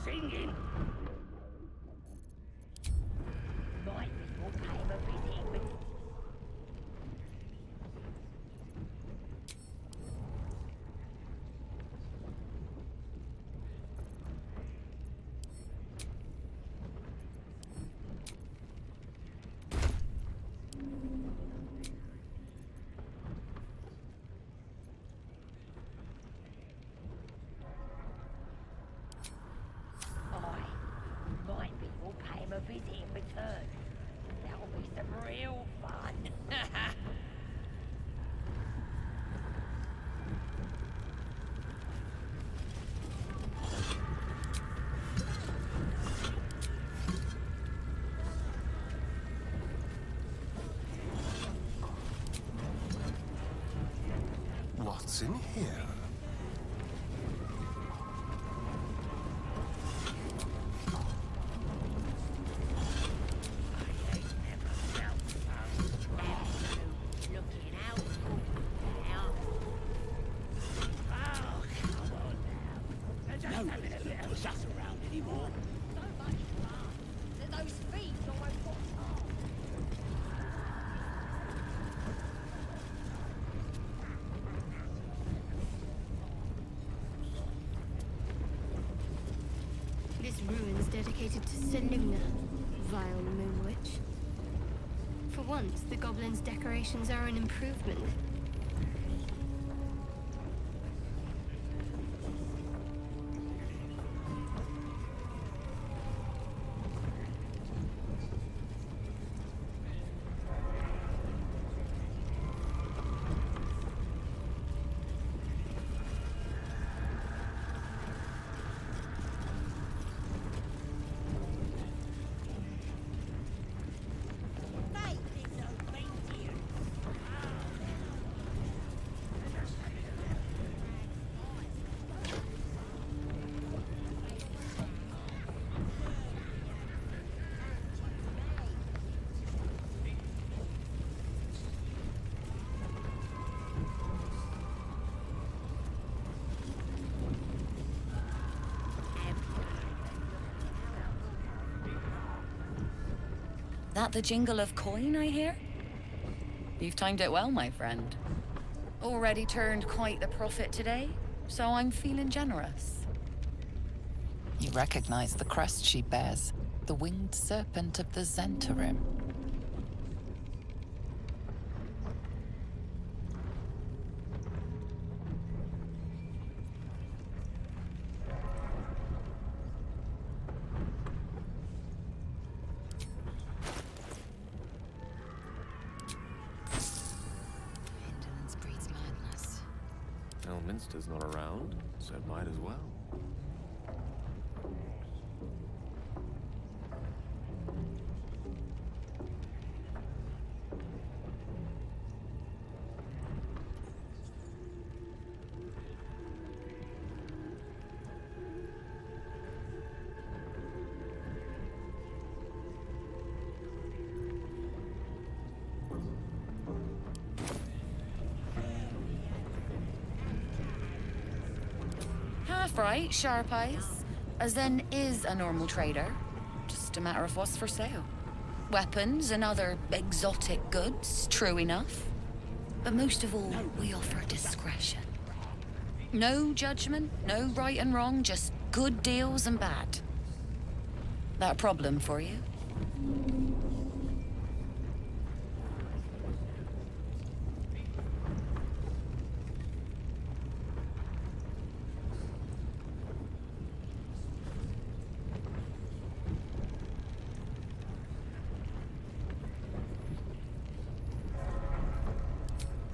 singing. My people came a visit with... My people came a visit in return. That'll be some real fun. What's in here? This ruin's dedicated to Seluna, vile moon witch. For once, the goblin's decorations are an improvement. That the jingle of coin I hear? You've timed it well, my friend. Already turned quite the profit today, so I'm feeling generous. You recognize the crest she bears, the winged serpent of the Zentarim. Indolence breeds madness. Elminster's not around, so it might as well. Half right, sharp eyes. Zen is a normal trader. Just a matter of what's for sale. Weapons and other exotic goods, true enough. But most of all, we offer discretion. No judgment, no right and wrong, just good deals and bad. That a problem for you?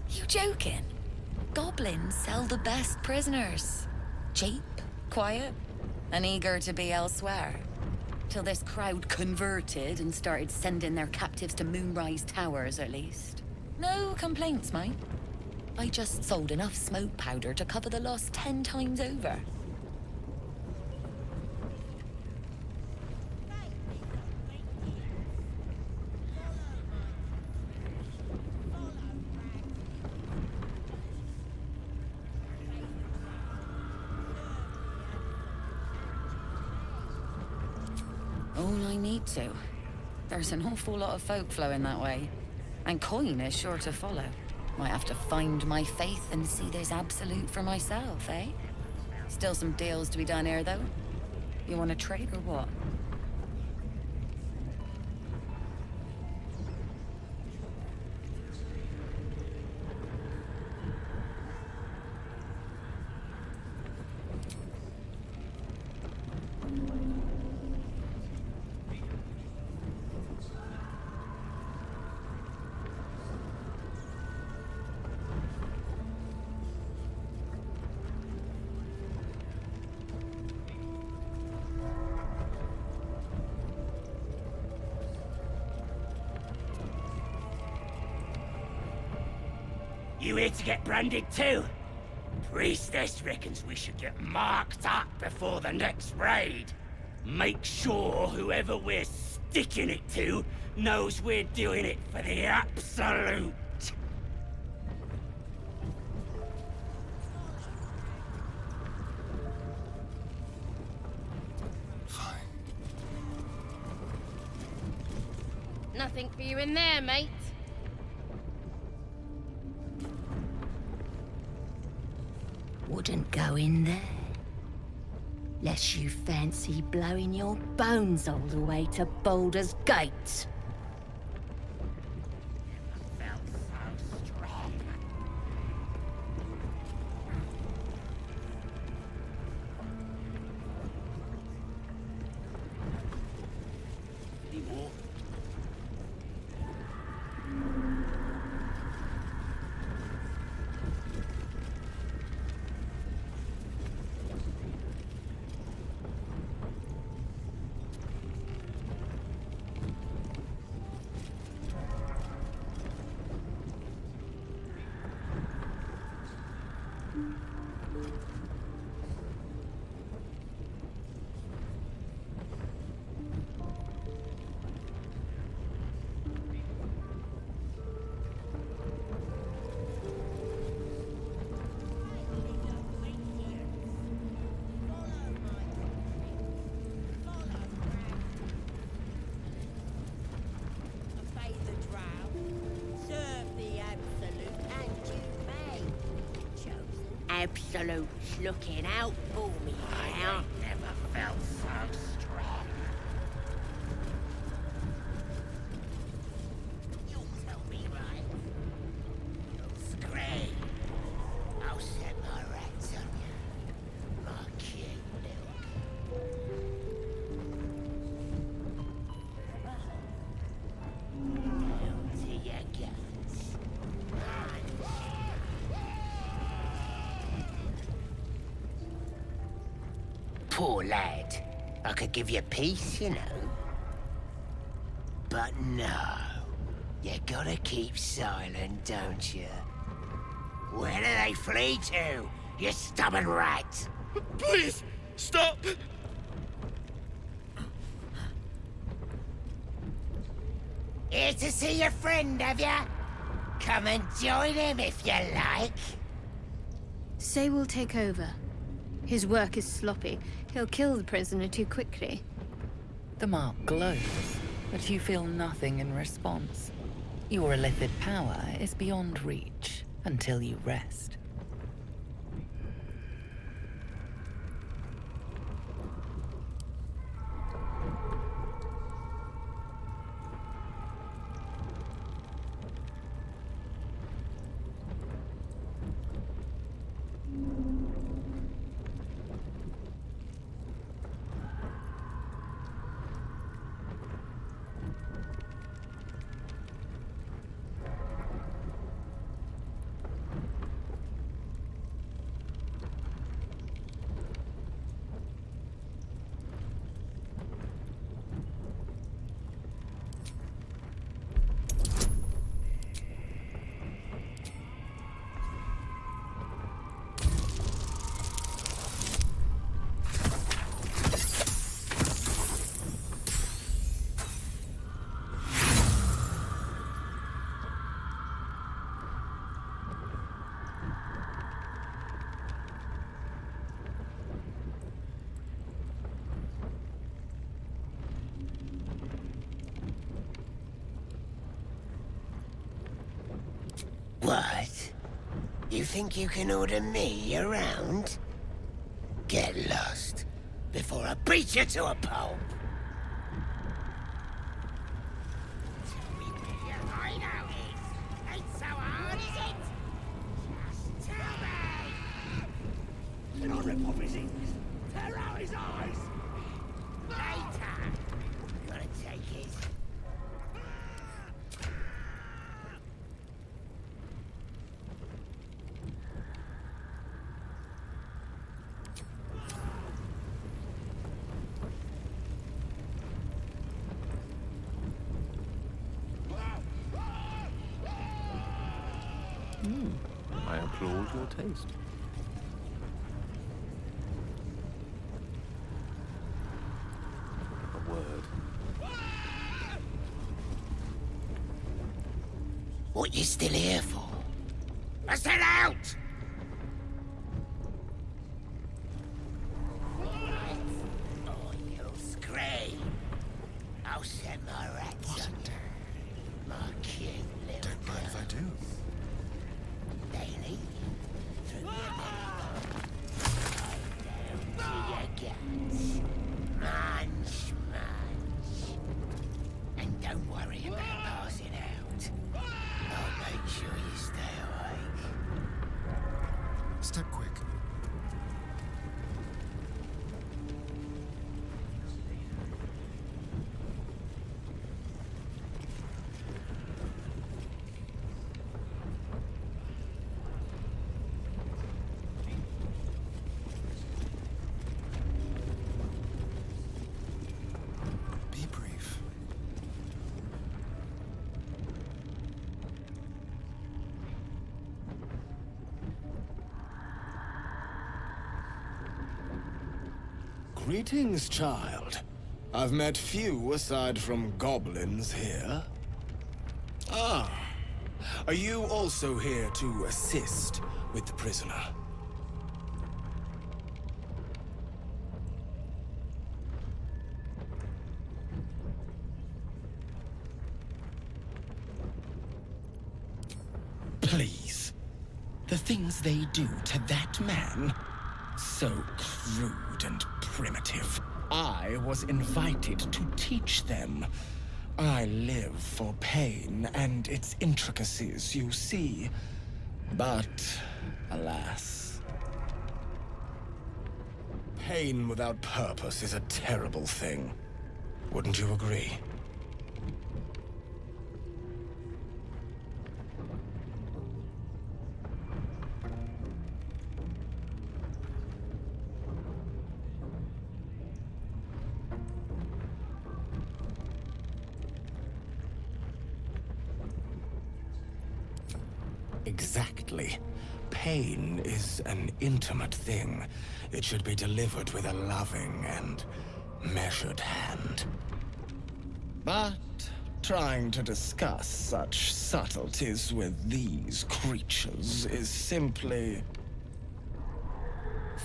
You joking? Goblins sell the best prisoners. Cheap, quiet, and eager to be elsewhere. Till this crowd converted and started sending their captives to Moonrise Towers, at least. No complaints, mate. I just sold enough smoke powder to cover the loss 10 times over. I need to. There's an awful lot of folk flowing that way. And coin is sure to follow. Might have to find my faith and see this absolute for myself, eh? Still some deals to be done here, though. You want to trade or what? You here to get branded too? Priestess reckons we should get marked up before the next raid. Make sure whoever we're sticking it to knows we're doing it for the absolute. Fine. Nothing for you in there, mate. Wouldn't go in there. Lest you fancy blowing your bones all the way to Baldur's Gate. Felt so strong. Any more? Obey the drow. Serve the absolute, and you may. Chosen absolute's looking out for me now. I never felt so strong. You'll tell me, right? You'll scream. I'll set my rats on you. My cute little. Down to your guts. Poor lad. I could give you peace, you know. But no. You gotta keep silent, don't you? Where do they flee to, you stubborn rat? Please, stop! Here to see your friend, have ya? Come and join him if you like. Say will take over. His work is sloppy. He'll kill the prisoner too quickly. The mark glows, but you feel nothing in response. Your illithid power is beyond reach until you rest. What? You think you can order me around? Get lost before I beat you to a pulp. Tell me where your hideout is. Ain't so hard, is it? Just tell me. Can I rip off his ears? Tear out his eyes. Later. Gotta take his. I applaud your taste. A word. What you still here for? I said out! Or you'll scream. I'll set my rats under. My cute little Don't mind if I do. They lead you through the down to your guts. Munch, munch. And don't worry about passing out. I'll make sure you stay awake. Step quick. Be brief. Greetings, child. I've met few aside from goblins here. Ah, are you also here to assist with the prisoner? Please. The things they do to that man? So crude and primitive. I was invited to teach them. I live for pain and its intricacies, you see. But, alas. Pain without purpose is a terrible thing. Wouldn't you agree? Exactly. Pain is an intimate thing. It should be delivered with a loving and measured hand. But trying to discuss such subtleties with these creatures is simply...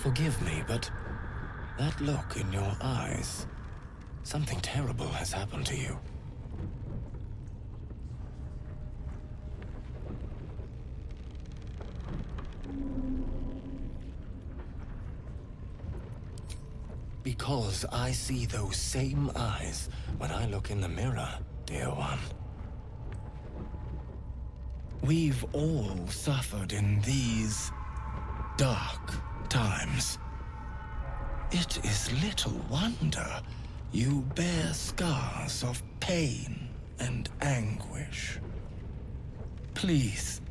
Forgive me, but that look in your eyes... Something terrible has happened to you. Because I see those same eyes when I look in the mirror, dear one. We've all suffered in these dark times. It is little wonder you bear scars of pain and anguish. Please,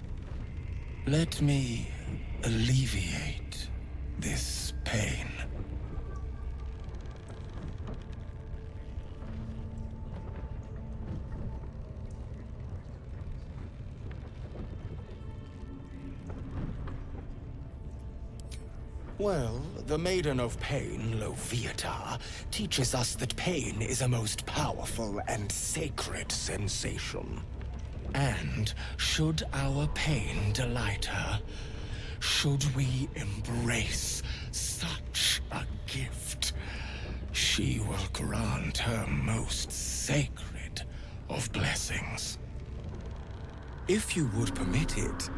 let me alleviate this pain. Well, the Maiden of Pain, Loviatar, teaches us that pain is a most powerful and sacred sensation. And should our pain delight her, should we embrace such a gift, she will grant her most sacred of blessings. If you would permit it,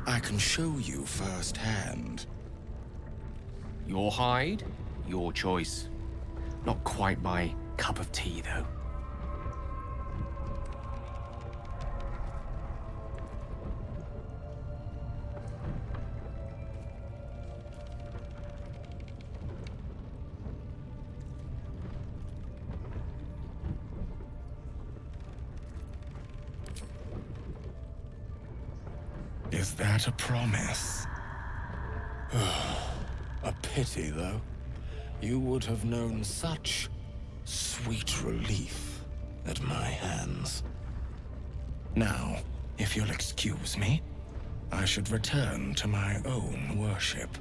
I can show you firsthand. Your hide, your choice. Not quite my cup of tea, though. Is that a promise? A pity, though. You would have known such sweet relief at my hands. Now, if you'll excuse me, I should return to my own worship.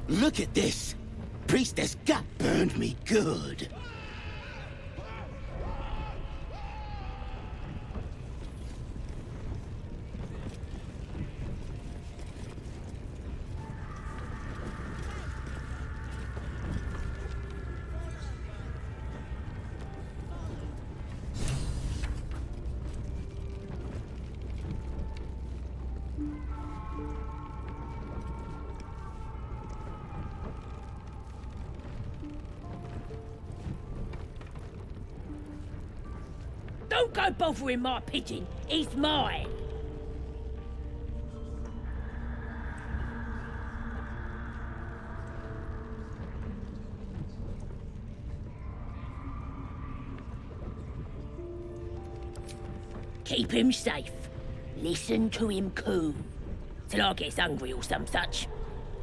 Look at this! Priestess gut burned me good. Don't go bothering my pigeon. He's mine. Keep him safe. Listen to him coo. Till I gets hungry or some such.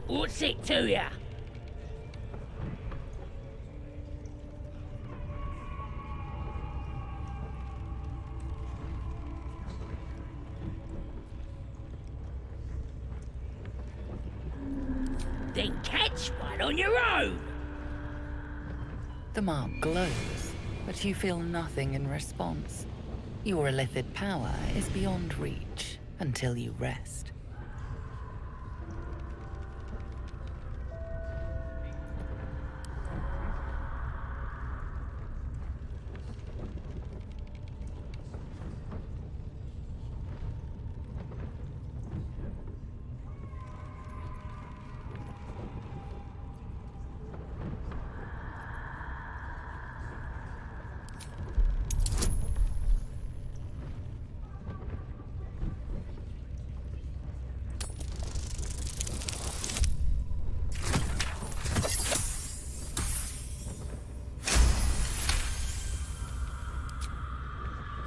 What's it to ya? Then catch one on your own! The mark glows, but you feel nothing in response. Your illithid power is beyond reach until you rest.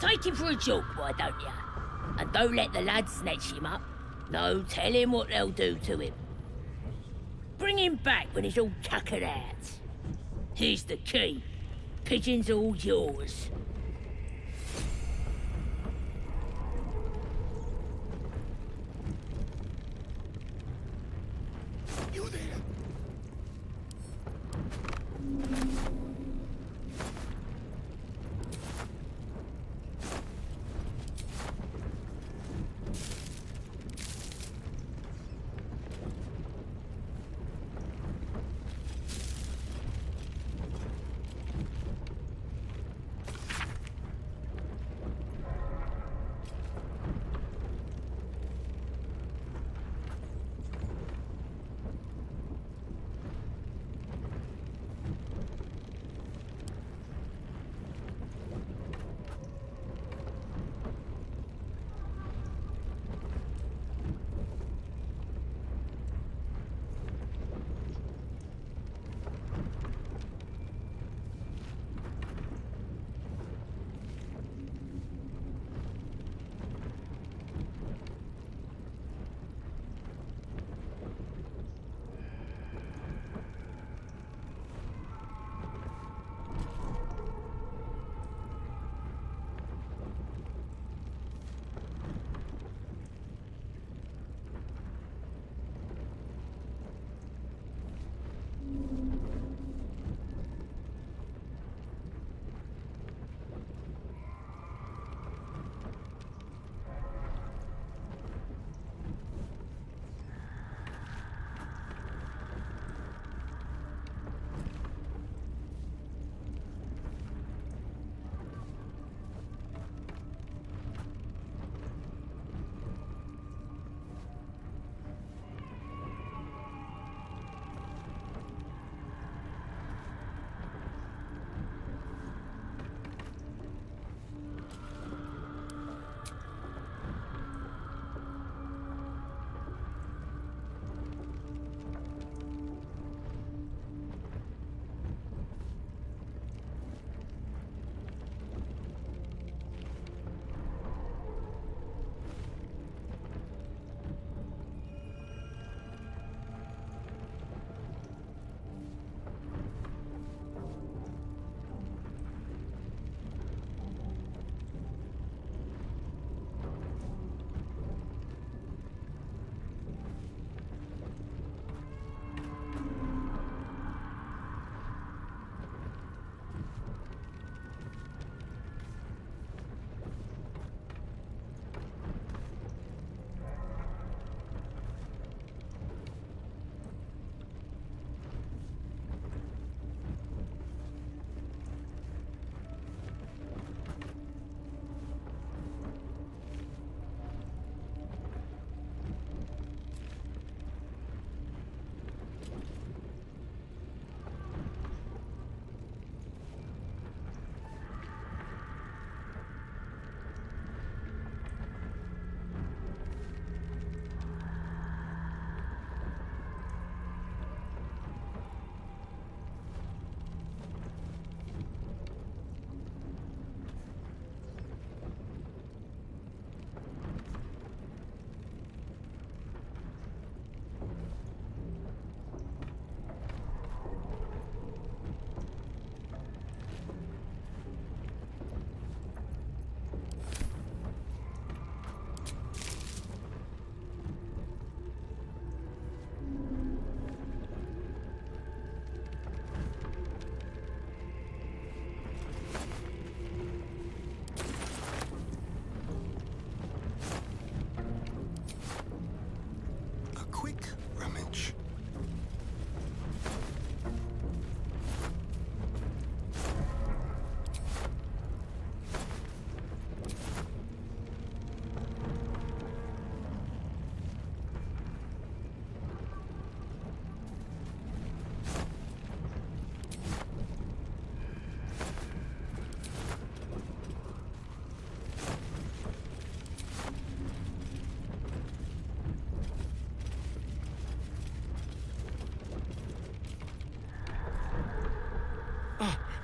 Take him for a joke, why don't ya? And don't let the lads snatch him up. No, tell him what they'll do to him. Bring him back when he's all tuckered out. Here's the key. Pigeon's all yours. You there?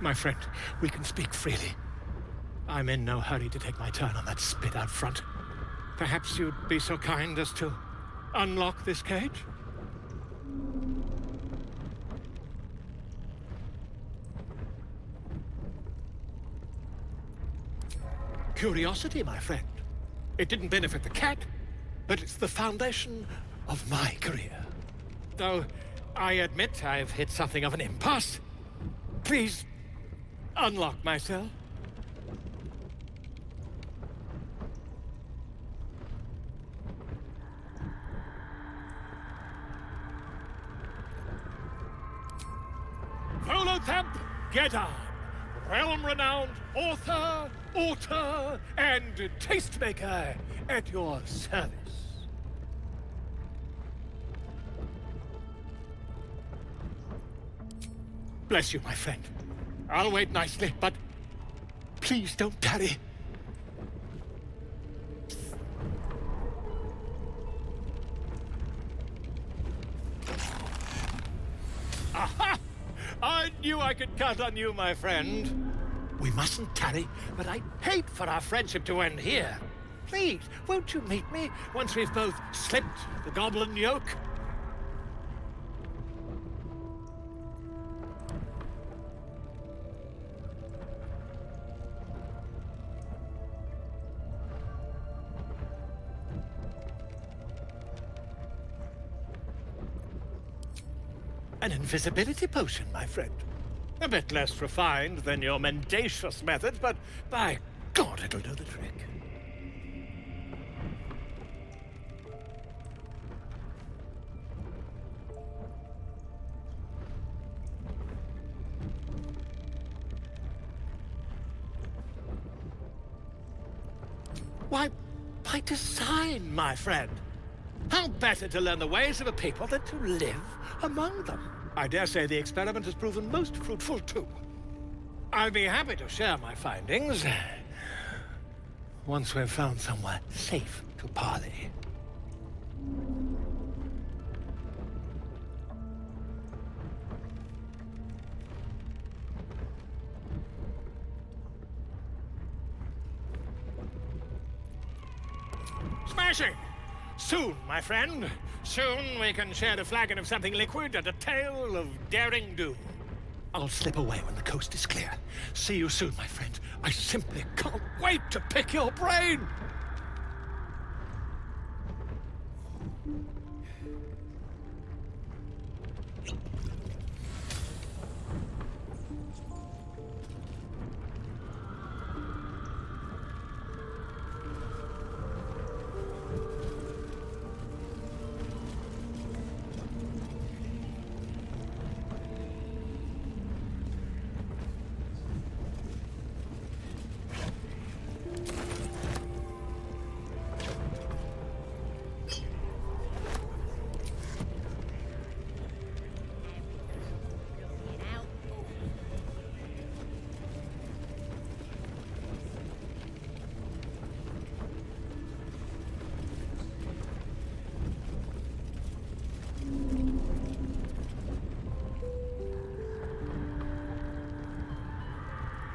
My friend, we can speak freely. I'm in no hurry to take my turn on that spit out front. Perhaps you'd be so kind as to unlock this cage? Curiosity, my friend. It didn't benefit the cat, but it's the foundation of my career. Though I admit I've hit something of an impasse. Please, unlock my cell. Volothemp Gedar, realm-renowned author, and tastemaker at your service. Bless you, my friend. I'll wait nicely, but please don't tarry. Aha! I knew I could count on you, my friend. We mustn't tarry, but I'd hate for our friendship to end here. Please, won't you meet me once we've both slipped the goblin yoke? An invisibility potion, my friend. A bit less refined than your mendacious methods, but by God, it'll do the trick. Why, by design, my friend. How better to learn the ways of a people than to live among them? I dare say the experiment has proven most fruitful, too. I'll be happy to share my findings once we've found somewhere safe to parley. Smashing! Soon, my friend. Soon we can share a flagon of something liquid and a tale of daring do. I'll slip away when the coast is clear. See you soon, my friend. I simply can't wait to pick your brain!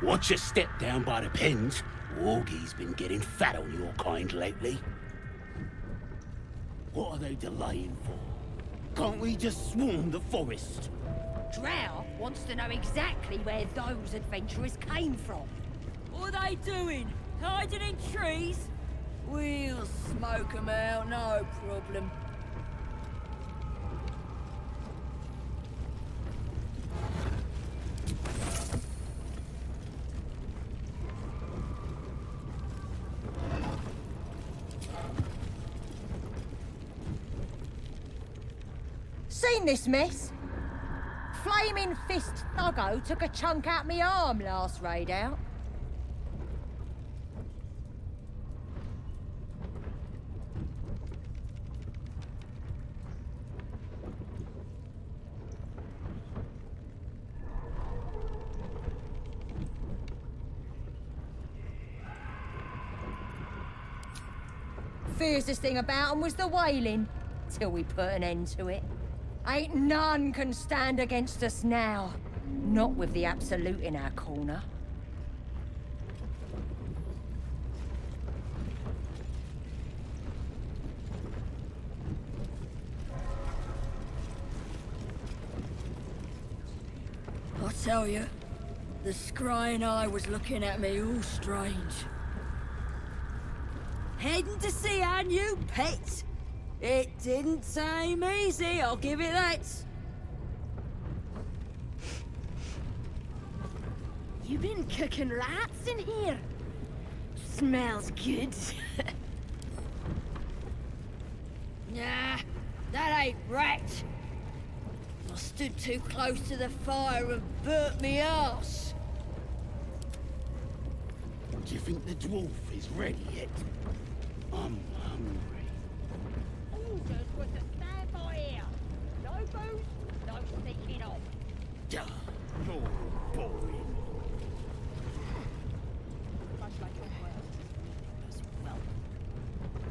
Watch your step down by the pens. Wargie's been getting fat on your kind lately. What are they delaying for? Can't we just swarm the forest? Drow wants to know exactly where those adventurers came from. What are they doing? Hiding in trees? We'll smoke 'em out, no problem. Seen this mess? Flaming Fist Thuggo took a chunk out me arm last raid out. Fiercest thing about 'em was the wailing, till we put an end to it. Ain't none can stand against us now. Not with the Absolute in our corner. I tell you, the scrying eye was looking at me all strange. Heading to see our new pet. It didn't seem easy, I'll give it that. You been cooking rats in here? Smells good. Nah, that ain't rat. I stood too close to the fire and burnt me arse. Do you think the dwarf is ready yet? I'm hungry. Orders was to stand by here. No booze, no sneaking off. Duh. Oh, boy. Much like your word, as well.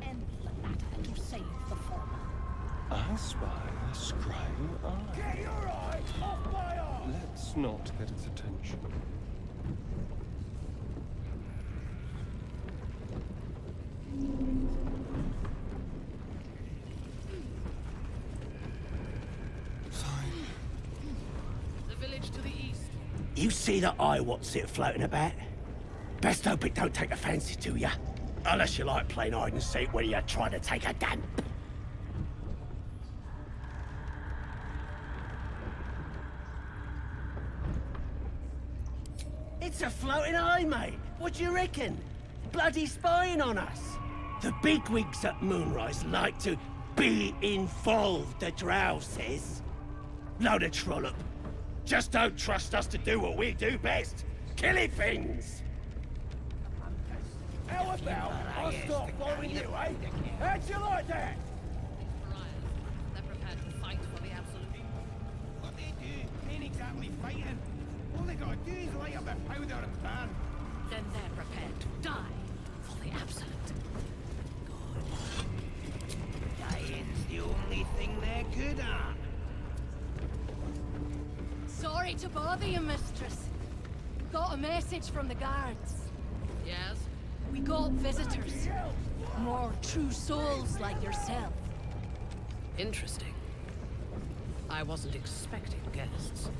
And the latter to save the former. I spy a scrying eye. Get your eye off my arm! Let's not get its attention. Fine. The village to the east. You see the eye what's it floating about? Best hope it don't take a fancy to ya. Unless you like playing hide and seek when you're trying to take a damp. It's a floating eye, mate. What do you reckon? Bloody spying on us. The bigwigs at Moonrise like to be involved, the drow says. Load of trollop. Just don't trust us to do what we do best. Killing things. How about I stop following you, eh? How'd you like that? They're prepared to fight for the Absolute. What they do ain't exactly fighting. All they gotta do is light up their powder and pan. Then they're prepared to die for the Absolute. Dying's the only thing they're good at. Sorry to bother you, mistress. Got a message from the guards. Yes? We got visitors. More true souls like yourself. Interesting. I wasn't expecting guests.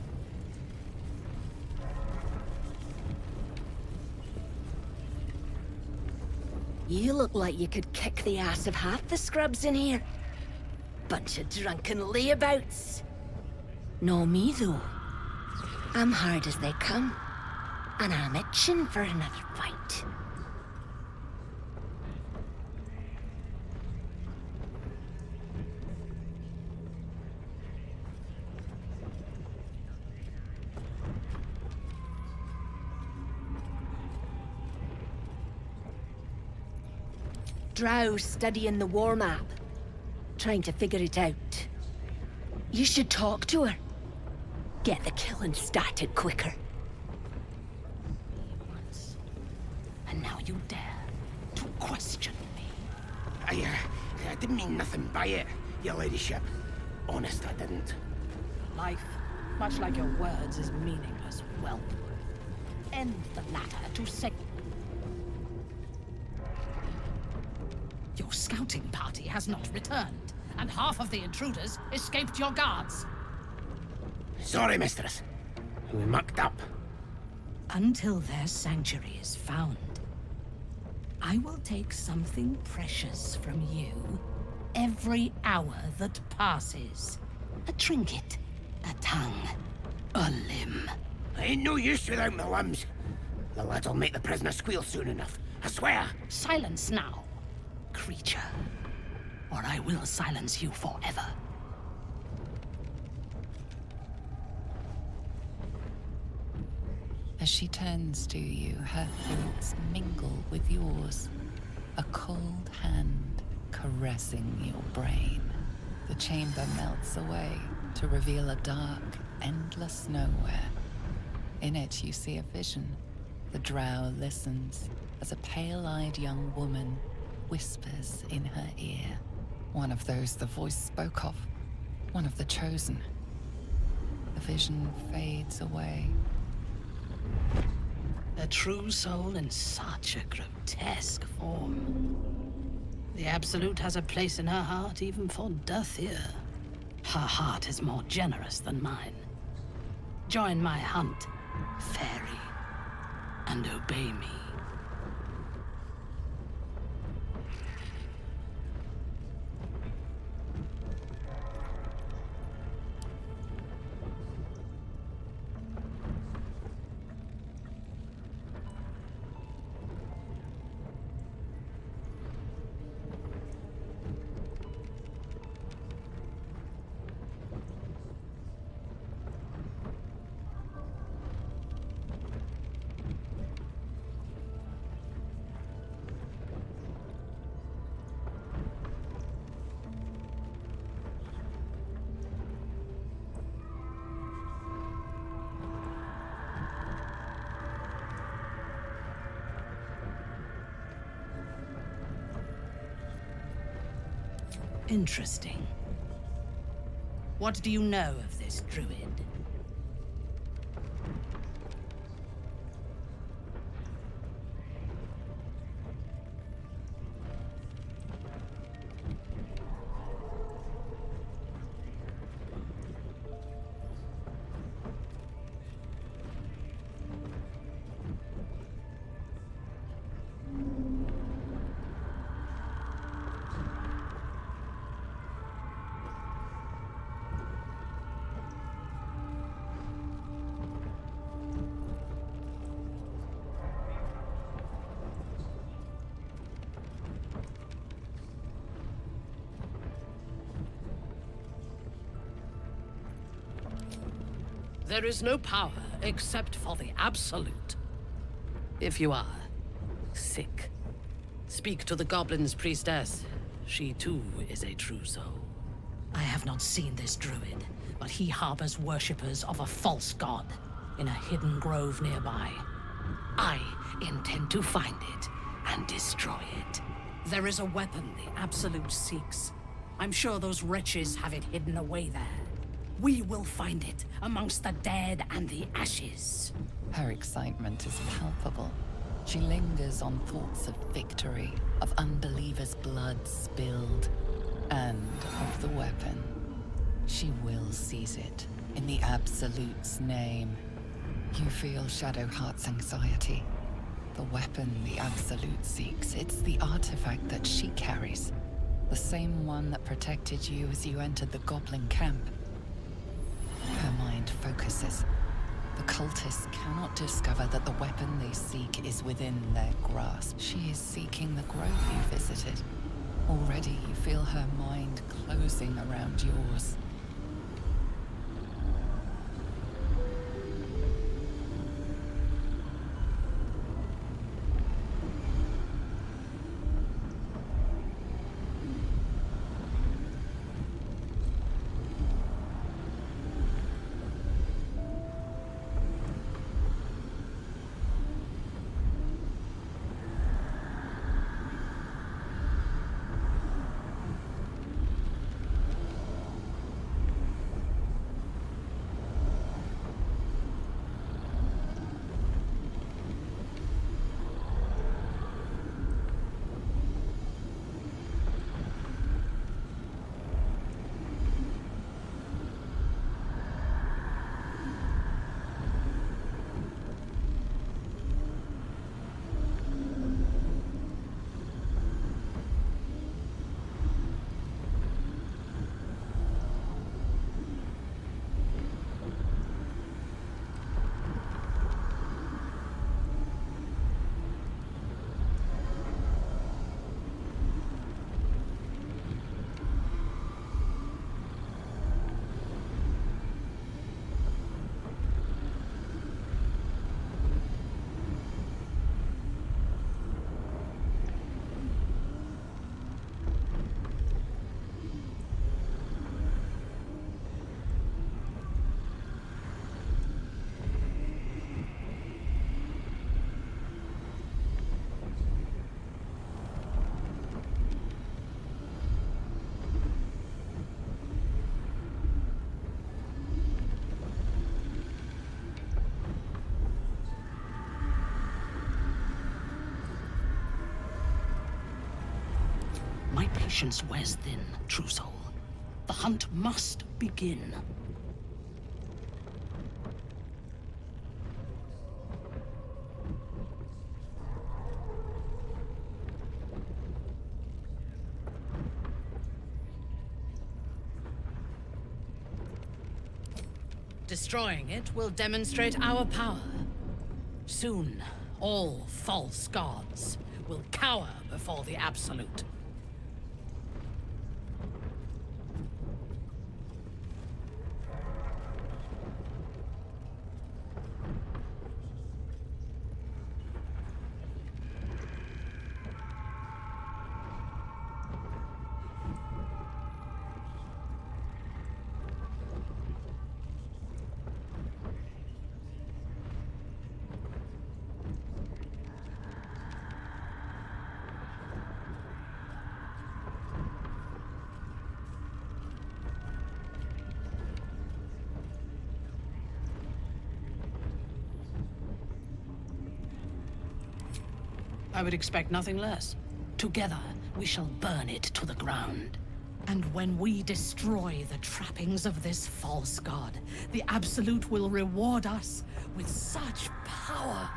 You look like you could kick the ass of half the scrubs in here. Bunch of drunken layabouts. No me, though. I'm hard as they come. And I'm itching for another fight. Drow studying the war map. Trying to figure it out. You should talk to her. Get the killing started quicker. And now you dare to question me. I didn't mean nothing by it, your ladyship. Honest, I didn't. Life, much like your words, is meaningless, whelp. End the latter to say. Your scouting party has not returned, and half of the intruders escaped your guards. Sorry, mistress. We mucked up. Until their sanctuary is found, I will take something precious from you every hour that passes. A trinket, a tongue, a limb. I ain't no use without my limbs. The lad'll make the prisoner squeal soon enough, I swear. Silence now, creature, or I will silence you forever. As she turns to you, her thoughts mingle with yours. A cold hand caressing your brain. The chamber melts away to reveal a dark, endless nowhere. In it you see a vision. The drow listens as a pale-eyed young woman whispers in her ear. One of those the voice spoke of. One of the chosen. The vision fades away. A true soul in such a grotesque form. The Absolute has a place in her heart even for Dathir. Her heart is more generous than mine. Join my hunt, fairy, and obey me. Interesting. What do you know of this druid? There is no power except for the Absolute. If you are sick, speak to the Goblin's priestess. She too is a true soul. I have not seen this druid, but he harbors worshippers of a false god in a hidden grove nearby. I intend to find it and destroy it. There is a weapon the Absolute seeks. I'm sure those wretches have it hidden away there. We will find it amongst the dead and the ashes. Her excitement is palpable. She lingers on thoughts of victory, of unbelievers' blood spilled, and of the weapon. She will seize it, in the Absolute's name. You feel Shadowheart's anxiety. The weapon the Absolute seeks, it's the artifact that she carries. The same one that protected you as you entered the goblin camp. Her mind focuses. The cultists cannot discover that the weapon they seek is within their grasp. She is seeking the grove you visited. Already you feel her mind closing around yours. My patience wears thin, true soul. The hunt must begin. Destroying it will demonstrate our power. Soon, all false gods will cower before the Absolute. I would expect nothing less. Together, we shall burn it to the ground. And when we destroy the trappings of this false god, the Absolute will reward us with such power.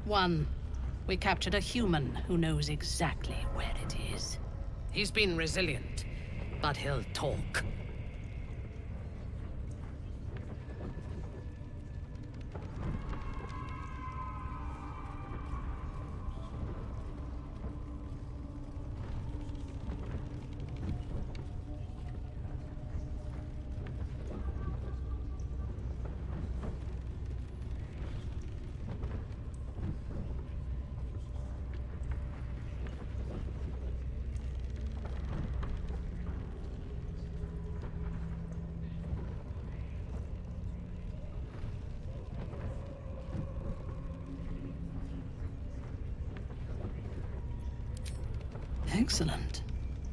One, we captured a human who knows exactly where it is. He's been resilient, but he'll talk. Excellent.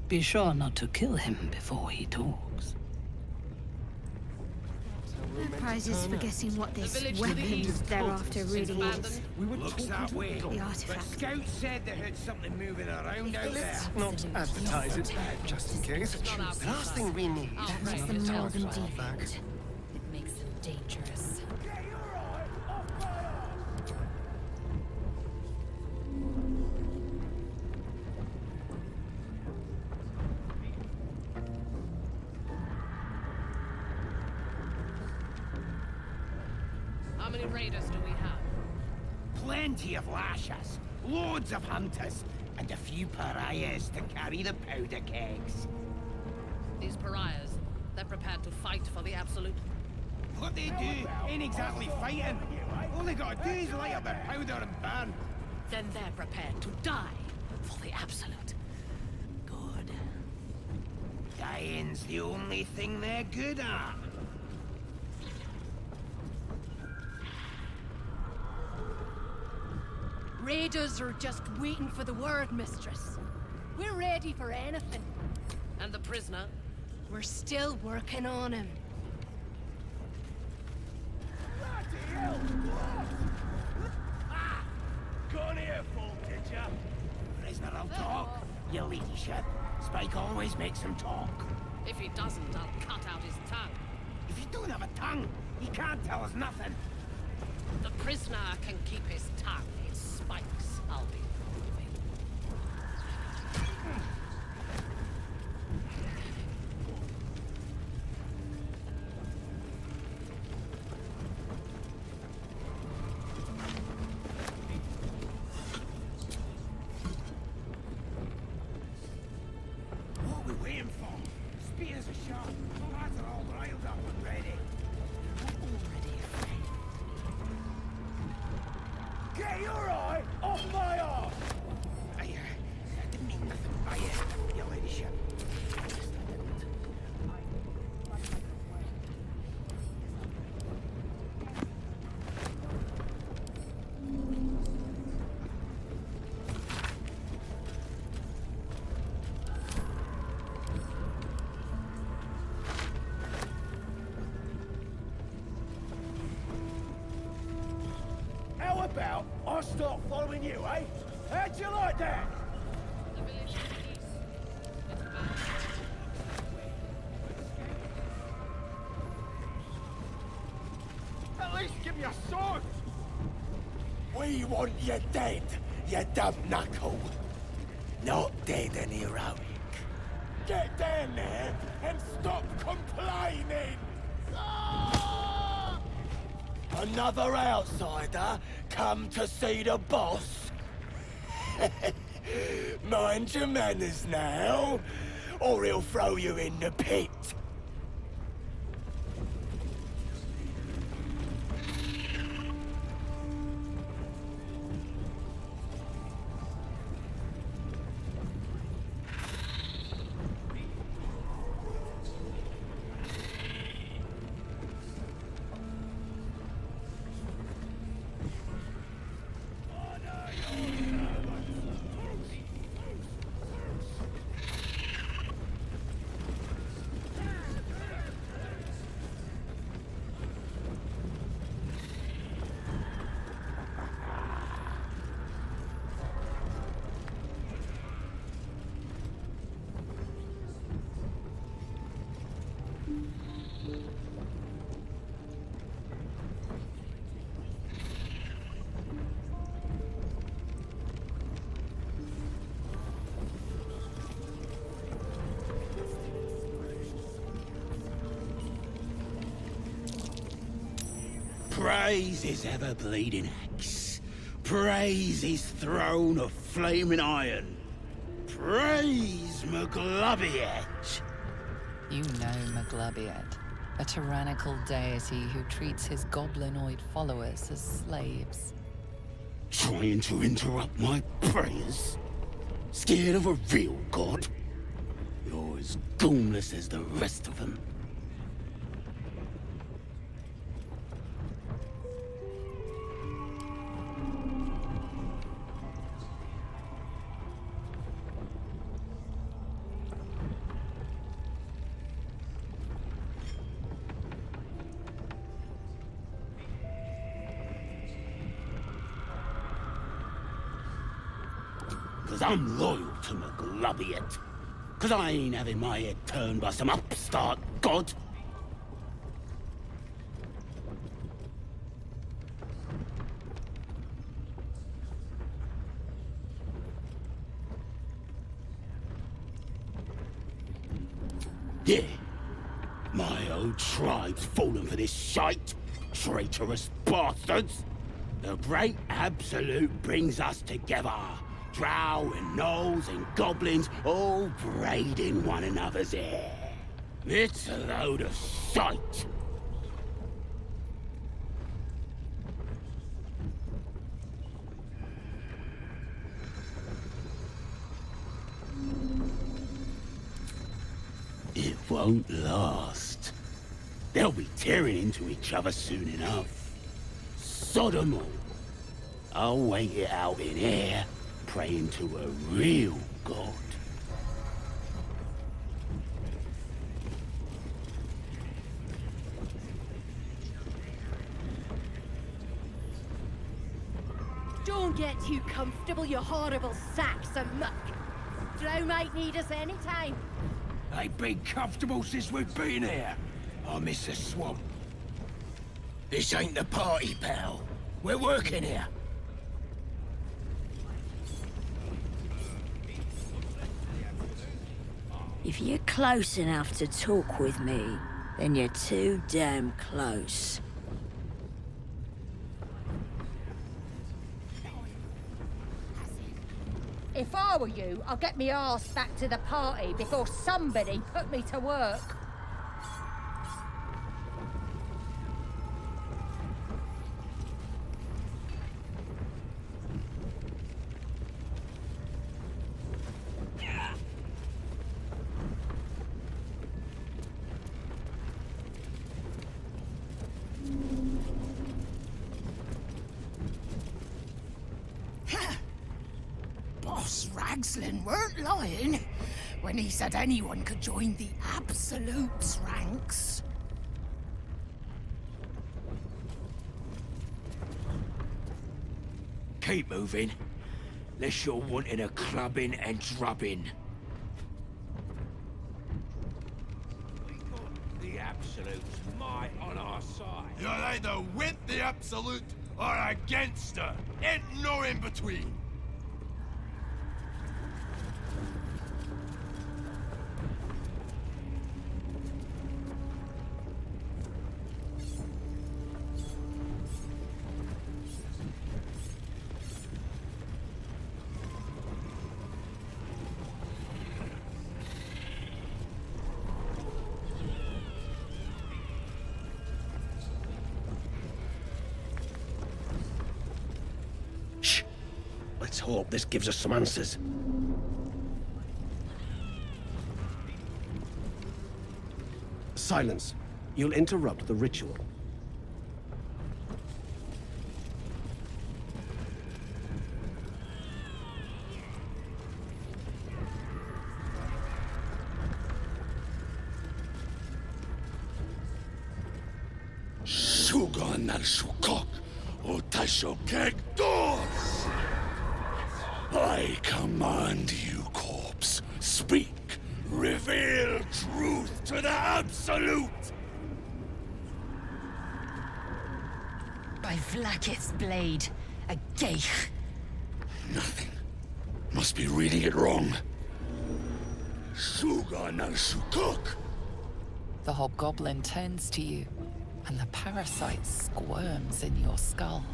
Be sure not to kill him before he talks. No prizes for guessing what this weapon they're after really is. Looks that way. The But artifact. scouts said they heard something moving around out there. Not advertise it, just in case. The last thing we need Makes is them another more than while back. deviant. It makes them dangerous. How many raiders do we have? Plenty of lashes, loads of hunters, and a few pariahs to carry the powder kegs. These pariahs, they're prepared to fight for the Absolute. What they do ain't exactly fighting. All they gotta do is light up their powder and burn. Then they're prepared to die for the Absolute. Good. Dying's the only thing they're good at. Raiders are just waiting for the word, mistress. We're ready for anything. And the prisoner? We're still working on him. Got here, folk, did ya? Prisoner, I'll talk. Your ladyship. Spike always makes him talk. If he doesn't, I'll cut out his tongue. If you don't have a tongue, he can't tell us nothing. The prisoner can keep his tongue. It's Spike's I'll be proving. What are we waiting for? Spears are sharp. The lads are all riled up and ready. Get your eye off my arse! I didn't mean nothing by it, you lady. fooling you, eh? How'd you like that? At least give me a sword! We want you dead, you dumb knuckle. Not dead and heroic. Get down there and stop complaining! Ah! Another outsider come to see the boss? Mind your manners now, or he'll throw you in the pit. Praise his ever-bleeding axe. Praise his throne of flaming iron. Praise Maglubiet. You know Maglubiet, a tyrannical deity who treats his goblinoid followers as slaves. Trying to interrupt my prayers? Scared of a real god? You're as goonless as the rest of them. Cause I'm loyal to Maglubiet. Cause I ain't having my head turned by some upstart god. Yeah, my old tribe's fallen for this shite, traitorous bastards. The Great Absolute brings us together. Drow and gnolls and goblins all braiding one another's hair. It's a load of shite. It won't last. They'll be tearing into each other soon enough. Sod 'em all. I'll wait it out in here, praying to a real god. Don't get too comfortable, you horrible sacks of muck. Drow might need us anytime. Ain't been comfortable since we've been here. I miss the swamp. This ain't the party, pal. We're working here. If you're close enough to talk with me, then you're too damn close. If I were you, I'd get me arse back to the party before somebody put me to work. Boss Ragzlin weren't lying when he said anyone could join the Absolute's ranks. Keep moving. Unless you're wanting a clubbing and drubbing. We got the Absolute's might on our side. You're either with the Absolute or against her. Ain't no in between. Let's hope this gives us some answers. Silence. You'll interrupt the ritual. Shugan al Shukok, Otashokek doors! I command you, corpse. Speak. Reveal truth to the Absolute! By Vlaakith's blade, a geich. Nothing. Must be reading it wrong. Shugan al Shukok! The hobgoblin turns to you, and the parasite squirms in your skull.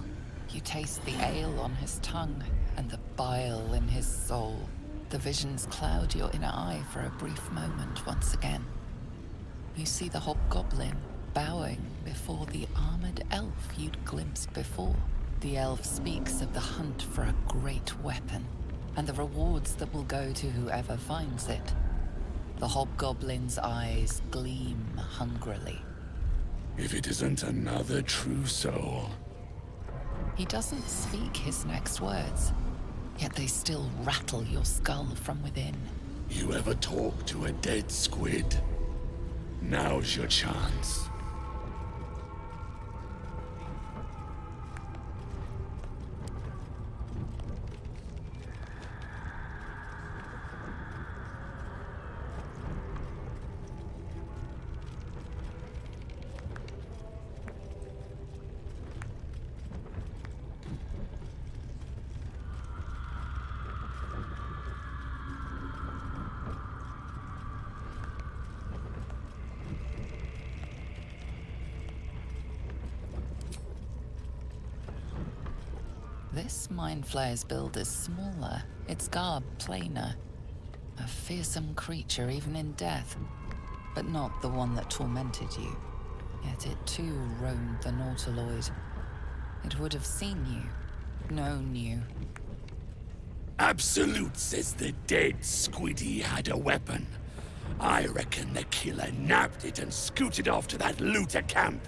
You taste the ale on his tongue, and the bile in his soul. The visions cloud your inner eye for a brief moment once again. You see the hobgoblin bowing before the armored elf you'd glimpsed before. The elf speaks of the hunt for a great weapon, and the rewards that will go to whoever finds it. The hobgoblin's eyes gleam hungrily. If it isn't another true soul. He doesn't speak his next words, yet they still rattle your skull from within. You ever talk to a dead squid? Now's your chance. This Mind Flayer's build is smaller, its garb plainer. A fearsome creature even in death, but not the one that tormented you. Yet it too roamed the Nautiloid. It would have seen you, known you. Absolute says the dead squiddy had a weapon. I reckon the killer nabbed it and scooted off to that looter camp.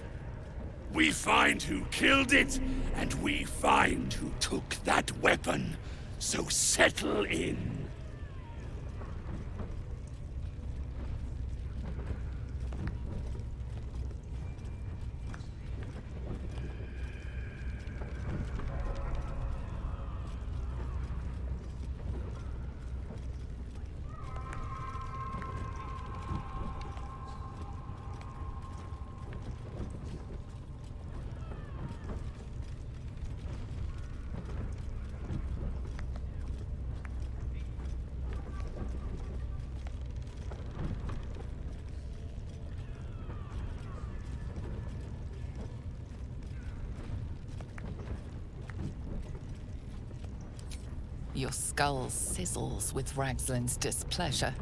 We find who killed it, and we find who took that weapon. So settle in. Your skull sizzles with Ragzlin's displeasure.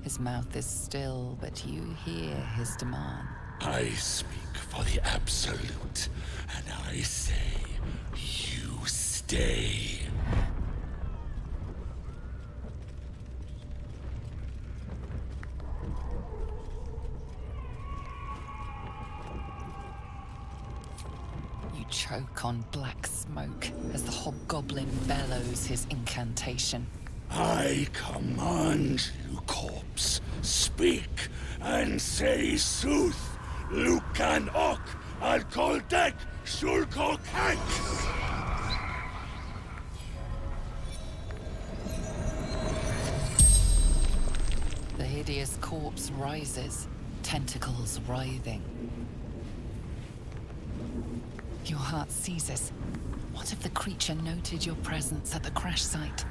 His mouth is still, but you hear his demand. I speak for the Absolute, and I say, you stay. Choke on black smoke as the hobgoblin bellows his incantation. I command you, corpse. Speak and say sooth. Lucan ok, alcoldek, shulkok hank. The hideous corpse rises, tentacles writhing. Your heart seizes. What if the creature noted your presence at the crash site?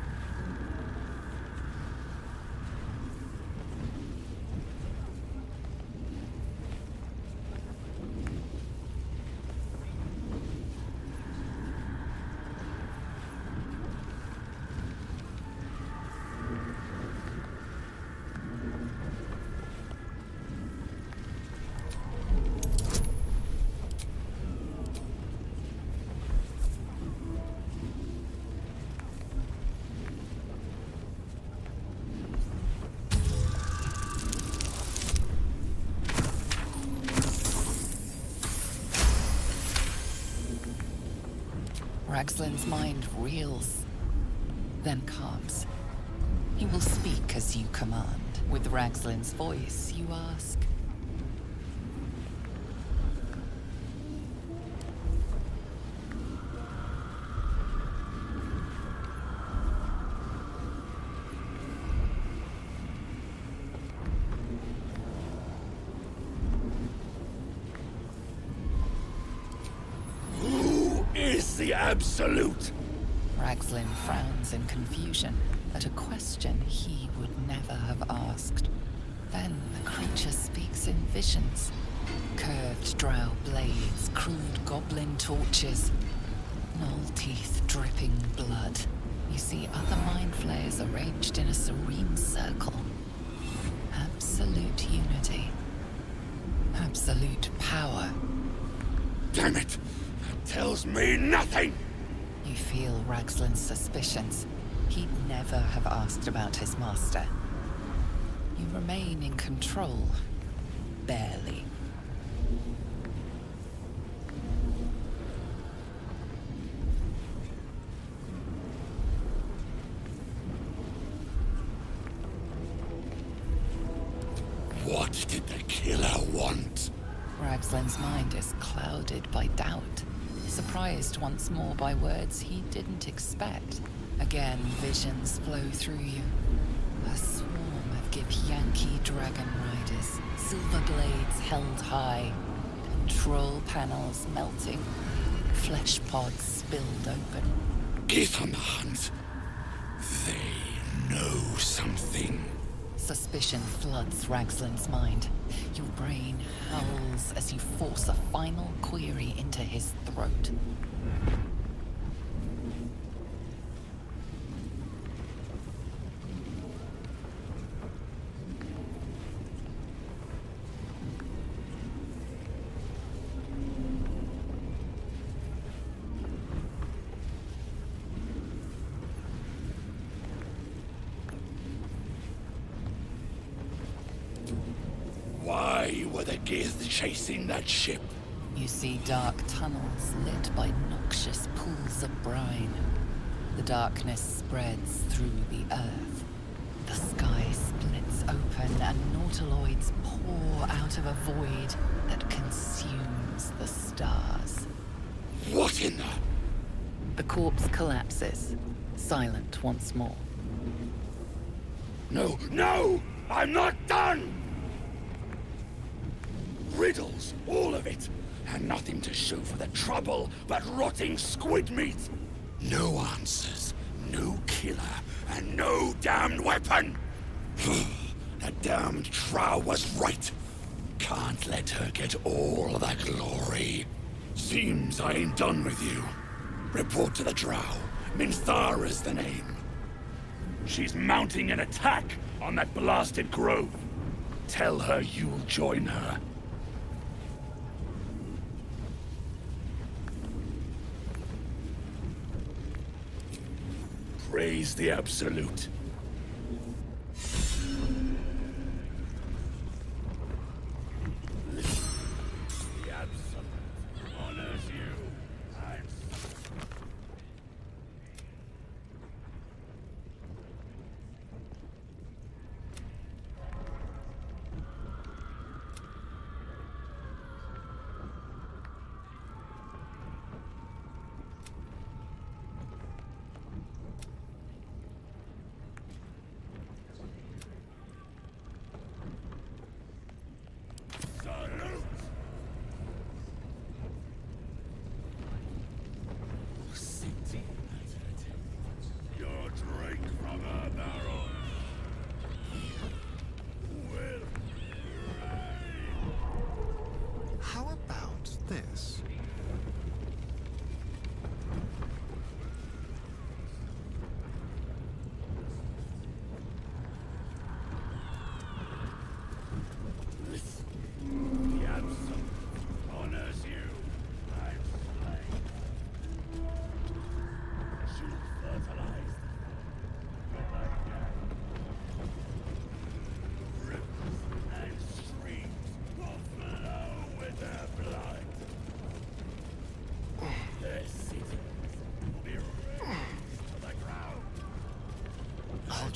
Ragzlin's mind reels, then calms. He will speak as you command. With Ragzlin's voice, you ask. The Absolute! Ragzlin frowns in confusion at a question he would never have asked. Then the creature speaks in visions. Curved drow blades, crude goblin torches, gnoll teeth dripping blood. You see other mind flayers arranged in a serene circle. Absolute unity. Absolute power. Damn it! Tells me nothing! You feel Ragzlin's suspicions. He'd never have asked about his master. You remain in control. Barely. What did the killer want? Ragzlin's mind is clouded by doubt. Surprised once more by words he didn't expect. Again, visions flow through you. A swarm of Githyanki dragon riders, silver blades held high, control panels melting, flesh pods spilled open. Get on the hunt. They know something. Suspicion floods Ragzlin's mind. Your brain howls as you force a final query into his throat. Why were the Gith chasing that ship? You see dark tunnels lit by noxious pools of brine. The darkness spreads through the earth. The sky splits open and nautiloids pour out of a void that consumes the stars. What in the... The corpse collapses, silent once more. No, no! I'm not done! Riddles, all of it. And nothing to show for the trouble but rotting squid meat. No answers, no killer, and no damned weapon. That damned Drow was right. Can't let her get all the glory. Seems I ain't done with you. Report to the Drow. Minthara's the name. She's mounting an attack on that blasted grove. Tell her you'll join her. Praise the Absolute. The Absolute honors you.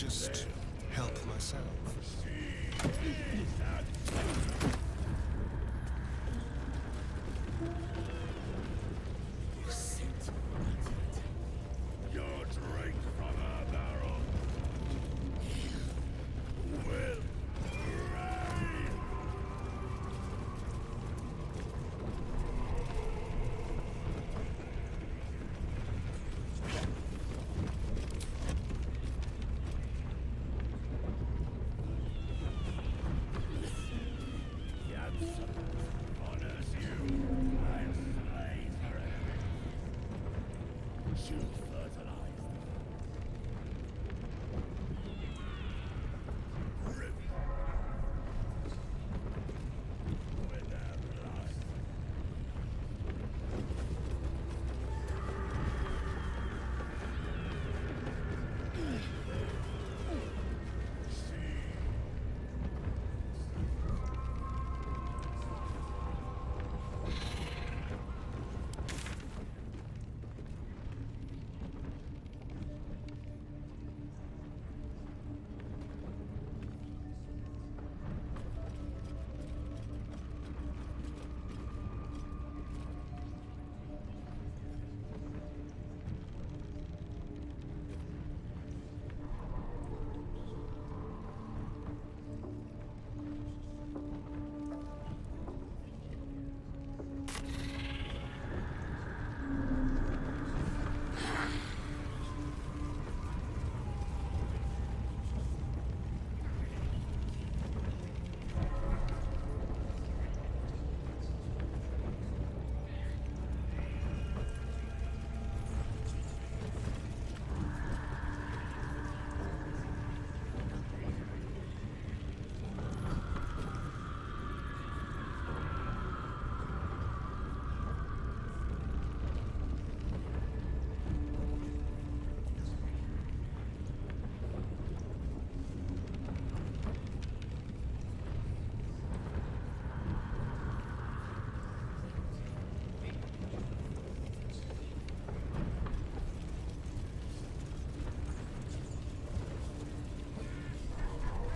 just help myself. Your drink from a barrel will rain. The absolute honors you and slays her enemy. She'll fertilize them. Rip with their blood.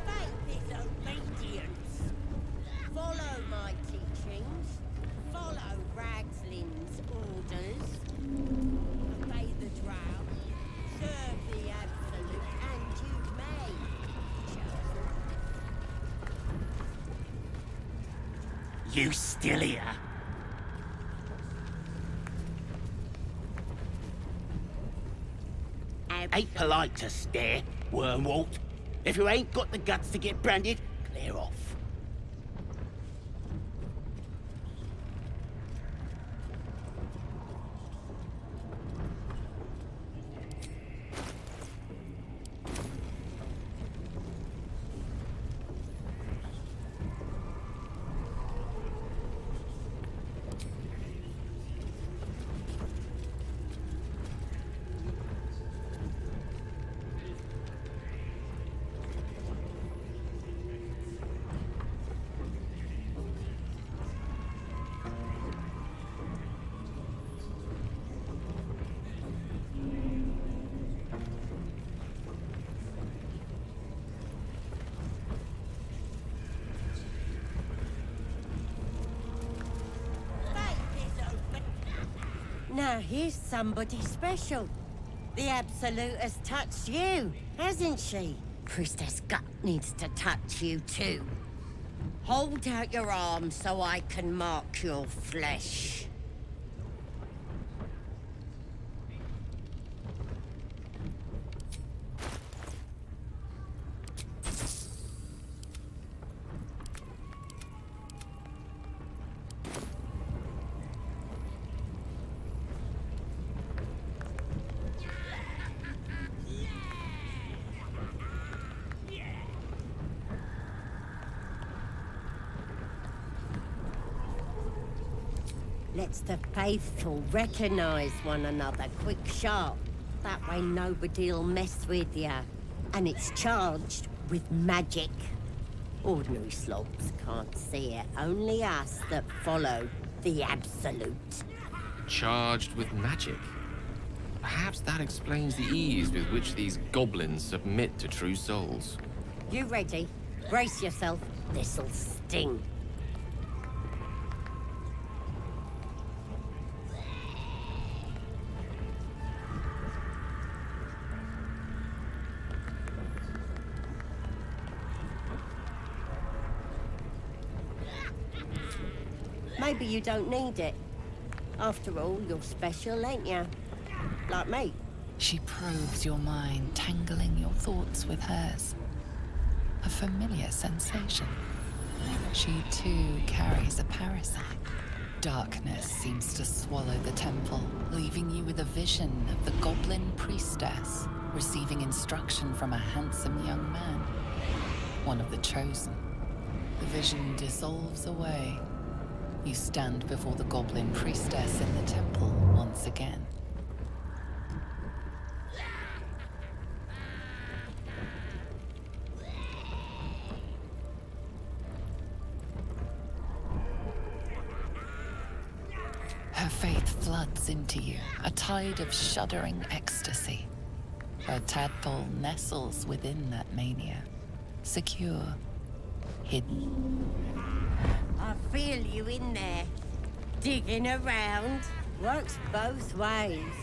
Faith is obedience. Follow my teachings. Follow Ragzlin's orders. Obey the drow. Serve the absolute, and you may. Chosen. You still here? Ain't polite to stare, Wormwalt. If you ain't got the guts to get branded, clear off. Now here's somebody special. The Absolute has touched you, hasn't she? Priestess Gut needs to touch you too. Hold out your arms so I can mark your flesh. Lets the faithful recognize one another quick sharp. That way nobody'll mess with ya. And it's charged with magic. Ordinary slobs can't see it. Only us that follow the Absolute. Charged with magic? Perhaps that explains the ease with which these goblins submit to true souls. You ready? Brace yourself. This'll sting. Maybe you don't need it. After all, you're special, ain't you? Like me. She probes your mind, tangling your thoughts with hers. A familiar sensation. She too carries a parasite. Darkness seems to swallow the temple, leaving you with a vision of the goblin priestess receiving instruction from a handsome young man, one of the chosen. The vision dissolves away. You stand before the goblin priestess in the temple once again. Her faith floods into you, a tide of shuddering ecstasy. Her tadpole nestles within that mania, secure, hidden. I feel you in there. Digging around. Works both ways.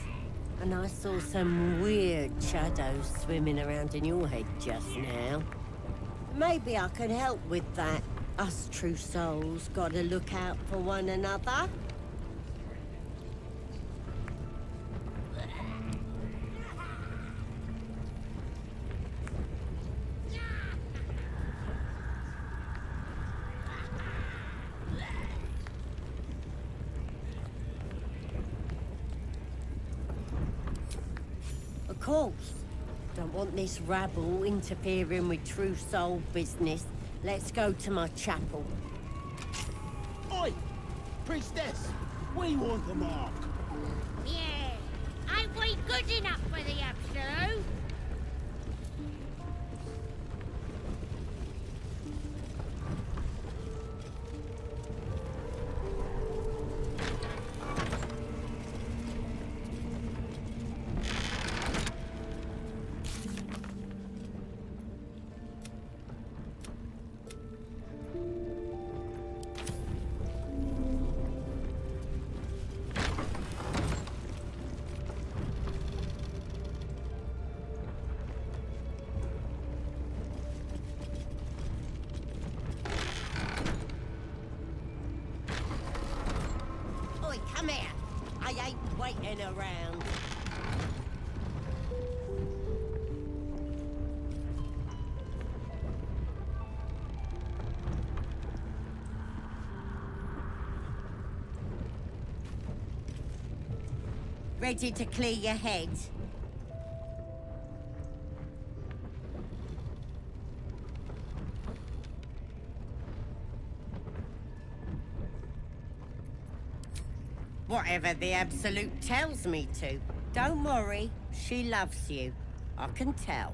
And I saw some weird shadows swimming around in your head just now. Maybe I can help with that. Us true souls gotta look out for one another. Of course. Don't want this rabble interfering with true soul business. Let's go to my chapel. Oi! Priestess! We want the mark! Yeah, ain't we good enough for the Absolute? Come here. I ain't waiting around. Ready to clear your head? Whatever the Absolute tells me to. Don't worry, she loves you. I can tell.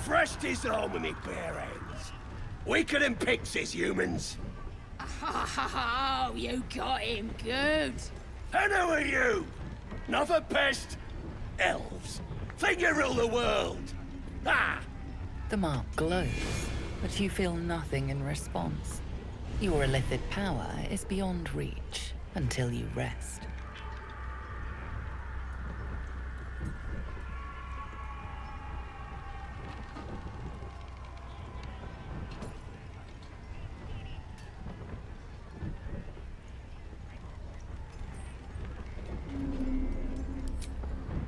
threshed his arm with me bare hands. Weaker than pixies, humans. Oh, you got him good. And who are you? Another pest? Elves. Think you rule the world. Ah! The mark glows, but you feel nothing in response. Your illithid power is beyond reach until you rest.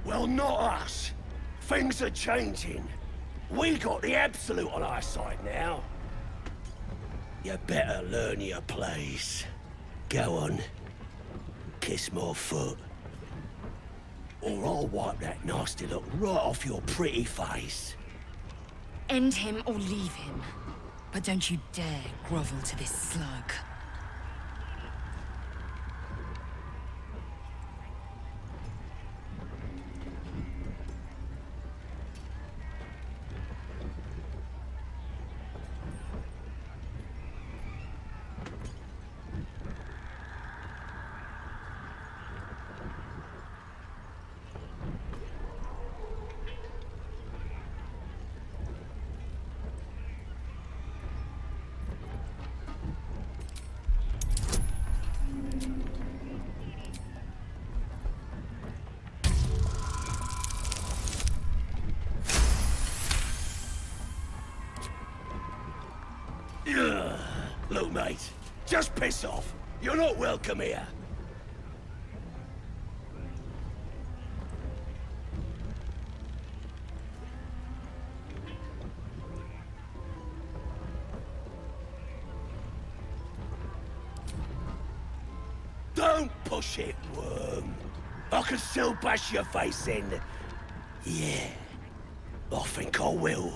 Well, not us. Things are changing. We got the Absolute on our side now. You better learn your place. Go on. Kiss my foot. Or I'll wipe that nasty look right off your pretty face. End him or leave him. But don't you dare grovel to this slug. Look, mate, just piss off. You're not welcome here. Don't push it, worm. I can still bash your face in. Yeah, I think I will.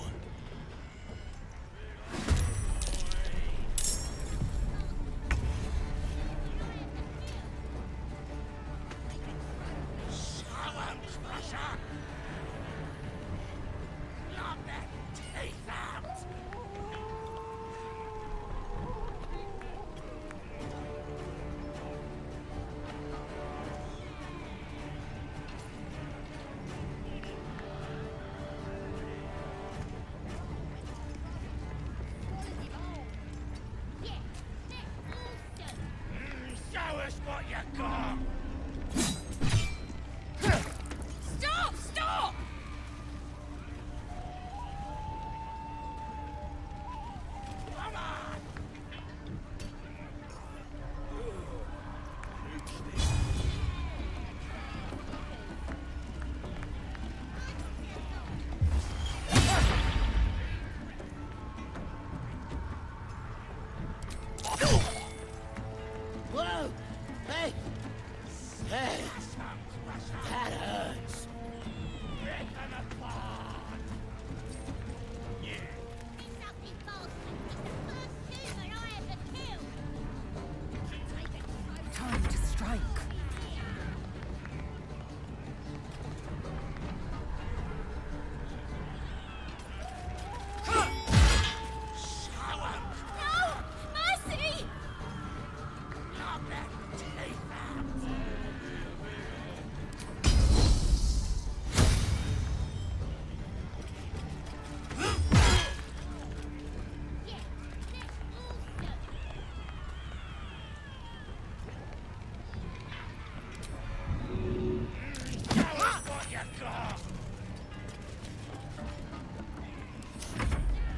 What you got? Stop! Stop! Come on! Whoa! Hey! Hey! That hurts. Rip them apart! Yeah. Time to strike.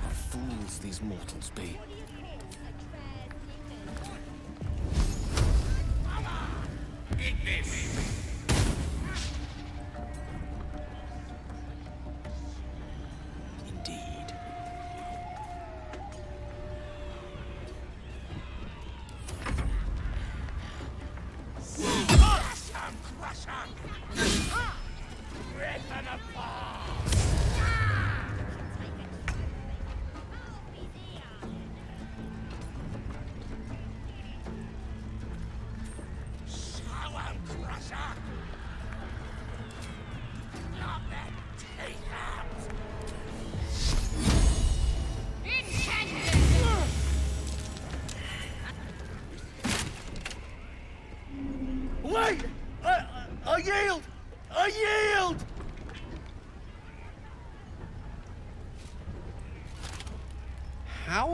What fools these mortals be. Eat this! Indeed. Crush 'em! Rip them apart! Show 'em, Crusher!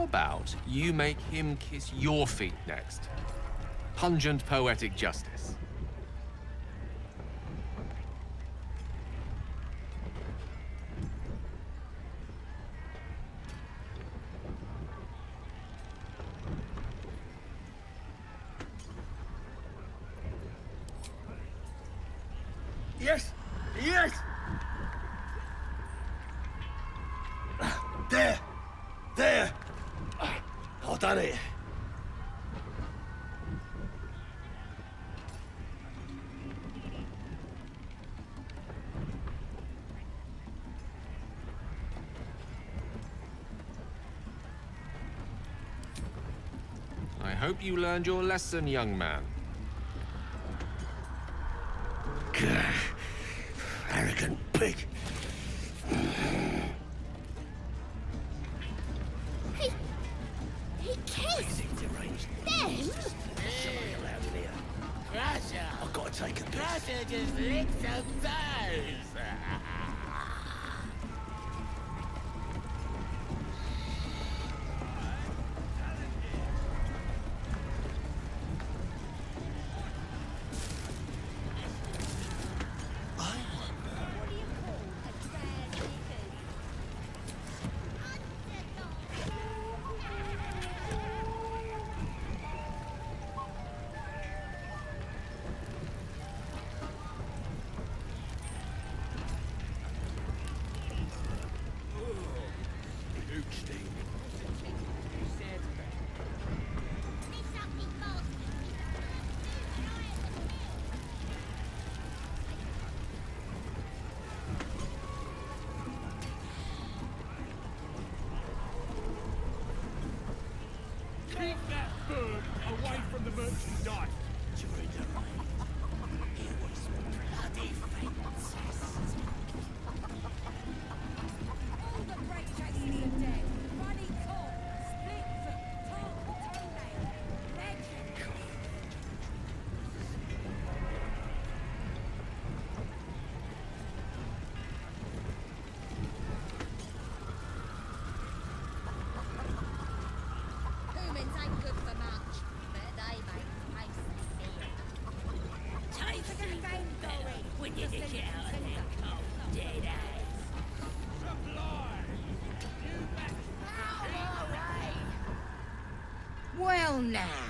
about you make him kiss your feet next? Pungent poetic justice. Yes! Yes! There! There! I've done it. I hope you learned your lesson, young man. Arrogant pig. He kissed them? Crusher! I've got to take a piss. Crusher just licked some toes! Keep that bird away from the merchandise. It was bloody fantastic. All the great chasing of dead. Running core. Split foot. Top. Toenail. Legend. Humans ain't good for much, but they make tasty meal. Tasty better when you dig it out of their cold dead eyes. Well now,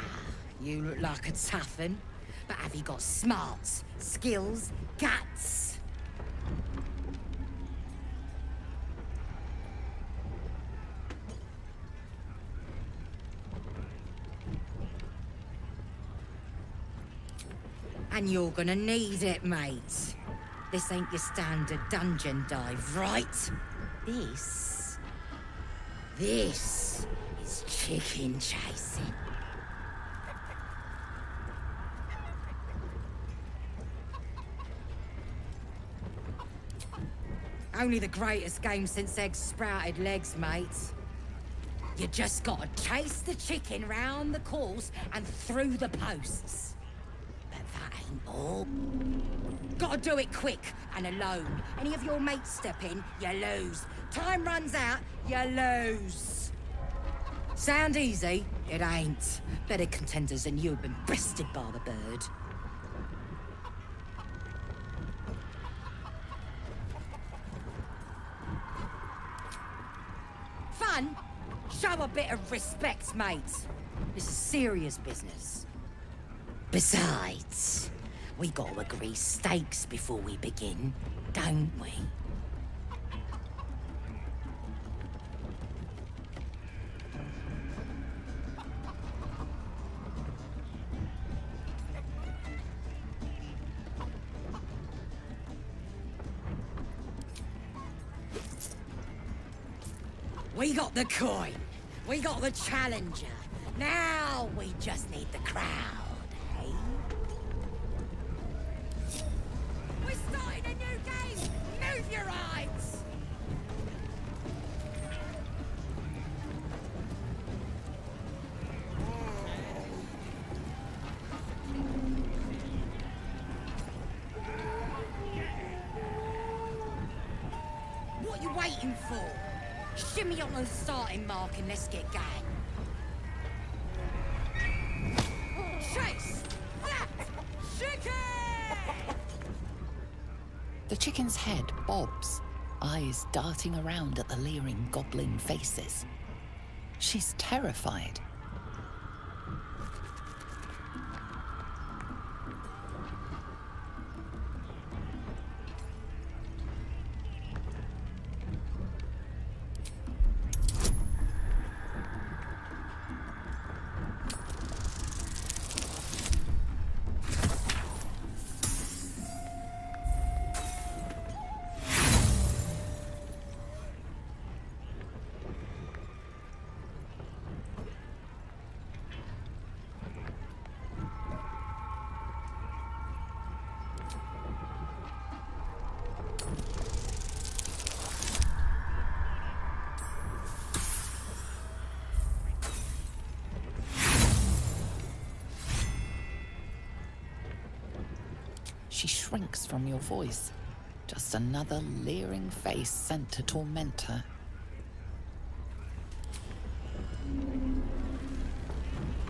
you look like a tough un, but have you got smarts, skills, guts? And you're gonna need it, mate. This ain't your standard dungeon dive, right? This is chicken chasing. Only the greatest game since eggs sprouted legs, mate. You just gotta chase the chicken round the course and through the posts. But that ain't all. Gotta do it quick and alone. Any of your mates step in, you lose. Time runs out, you lose. Sound easy? It ain't. Better contenders than you have been bested by the bird. Fun? Show a bit of respect, mate. This is serious business. Besides, we gotta agree stakes before we begin, don't we? We got the coin. We got the challenger. Now we just need the crowd, eh? We're starting a new game! Move your eyes! What are you waiting for? Shimmy on the starting mark and let's get going. chicken's head bobs, eyes darting around at the leering goblin faces. She's terrified. She shrinks from your voice. Just another leering face sent to torment her.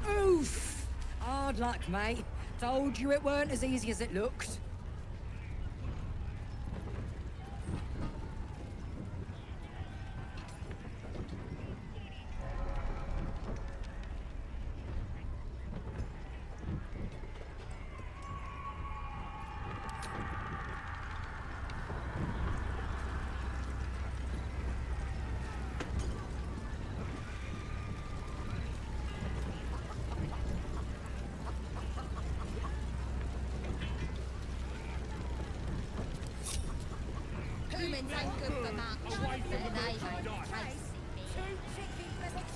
Oof! Hard luck, mate. Told you it weren't as easy as it looked.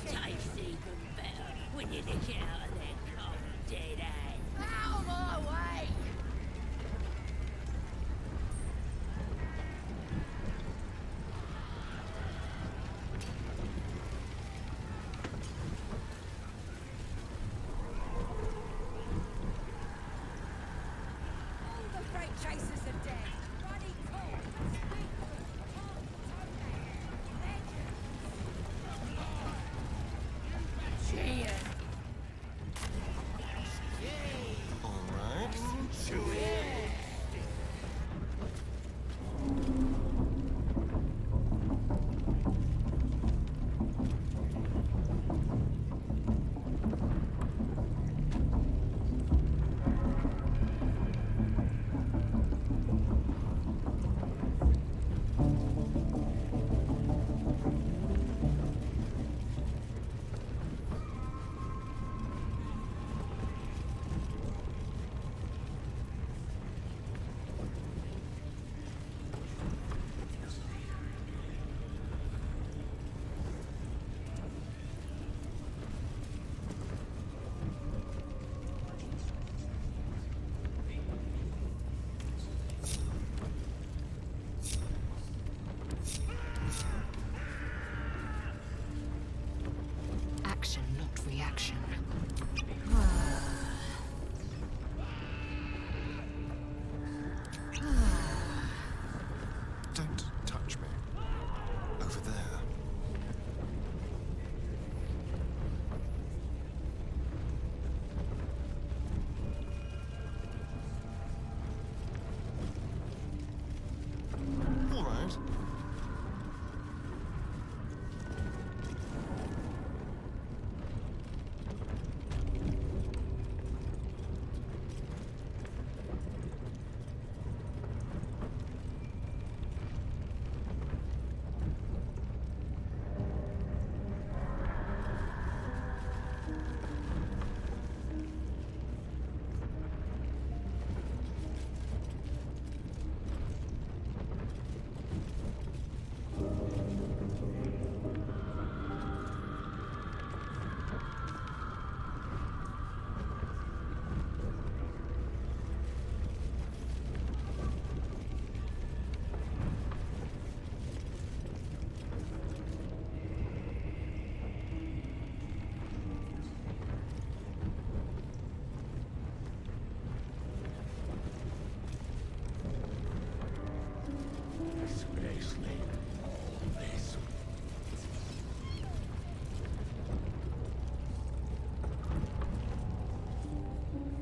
Tastes even better when you nick it out of their cold dead eyes. Out of my way! All the freight chasers are dead. Bloody cold. Action, not reaction. Don't touch me. Over there. All right.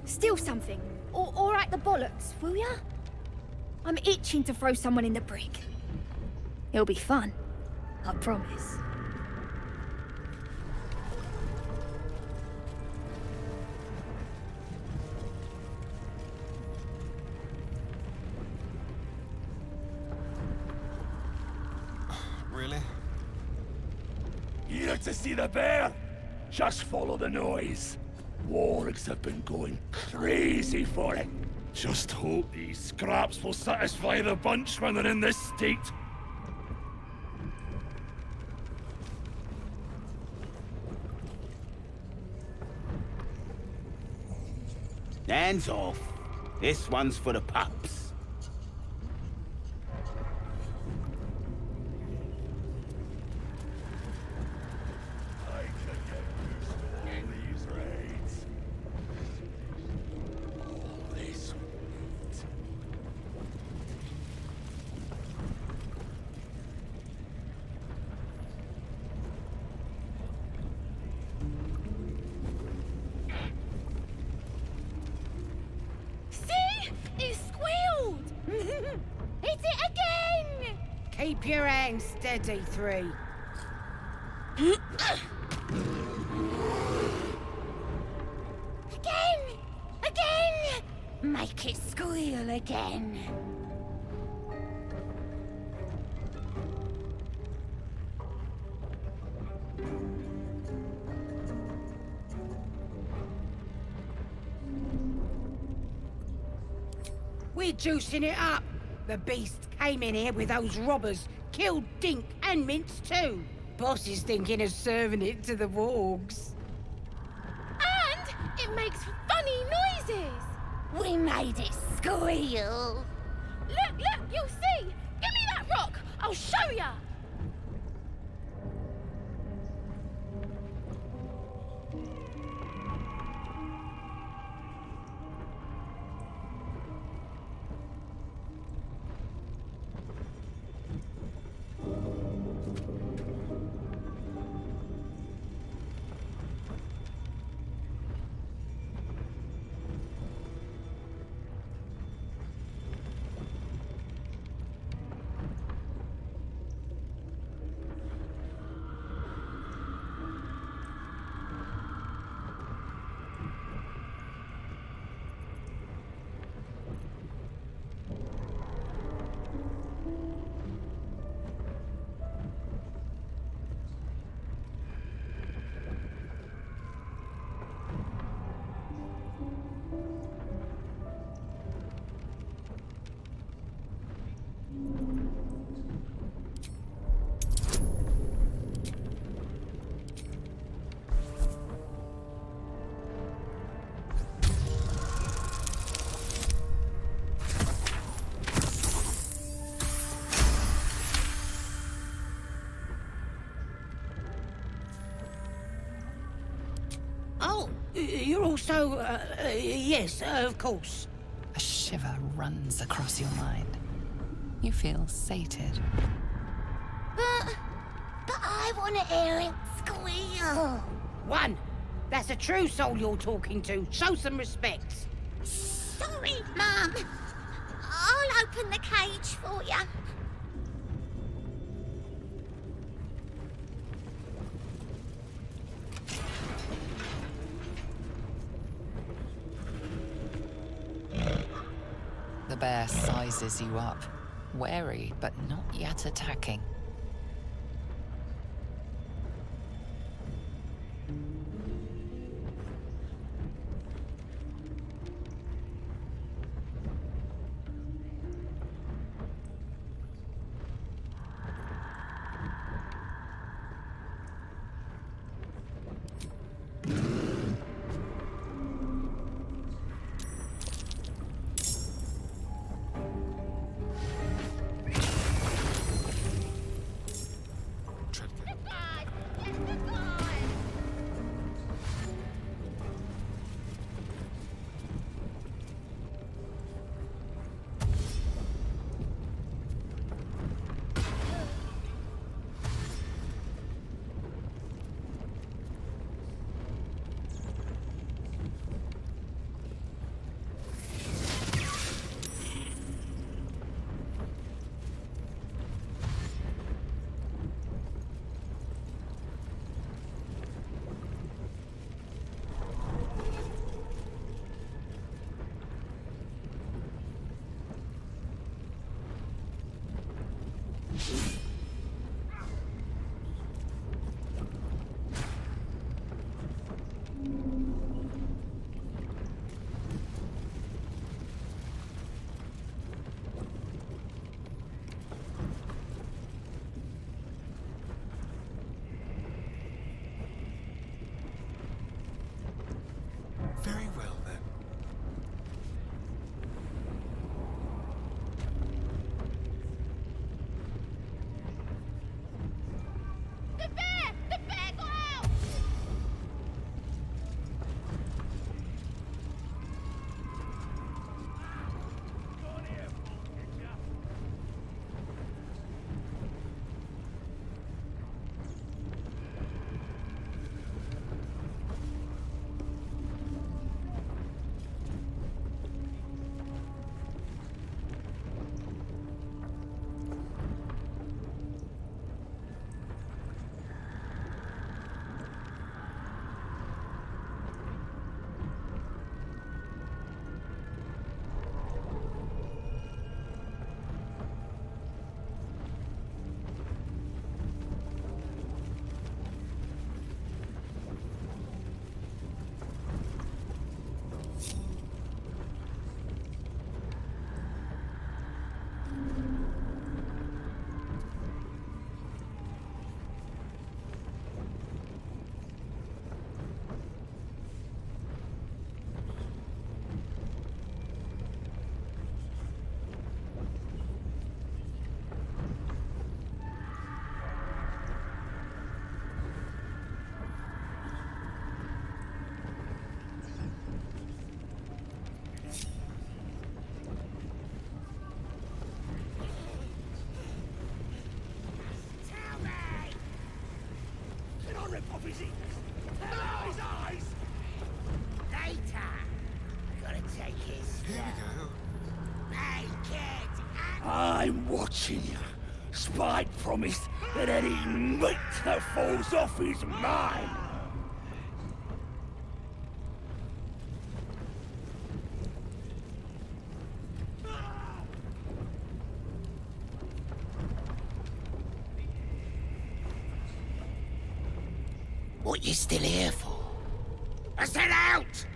Steal something. Or write the bollocks, will ya? I'm itching to throw someone in the brig. It'll be fun. I promise. Really? Here to see the bear? Just follow the noise. Wargs have been going crazy for it. Just hope these scraps will satisfy the bunch when they're in this state. Hands off. This one's for the pups. I can get used to these raids. All this meat. See? It squealed! Hit it again! Keep your hands steady, 3. Again! Again! Make it squeal again. We're juicing it up. The beast came in here with those robbers, killed Dink and Mince too. Boss is thinking of serving it to the wargs. And it makes funny noises. We made it squeal. Look, you'll see. Give me that rock. I'll show ya. You're also, yes, of course. A shiver runs across your mind. You feel sated. But I want to hear it squeal. 1. That's a true soul you're talking to. Show some respect. Sorry, Mum. I'll open the cage for you. The bear sizes you up, wary but not yet attacking. pop his ears. Tear out his eyes. Later. Gotta take his. Here we go. Hey, kid. I'm watching you. Spike promised that any meat that falls off is mine. What you still here for? I said out!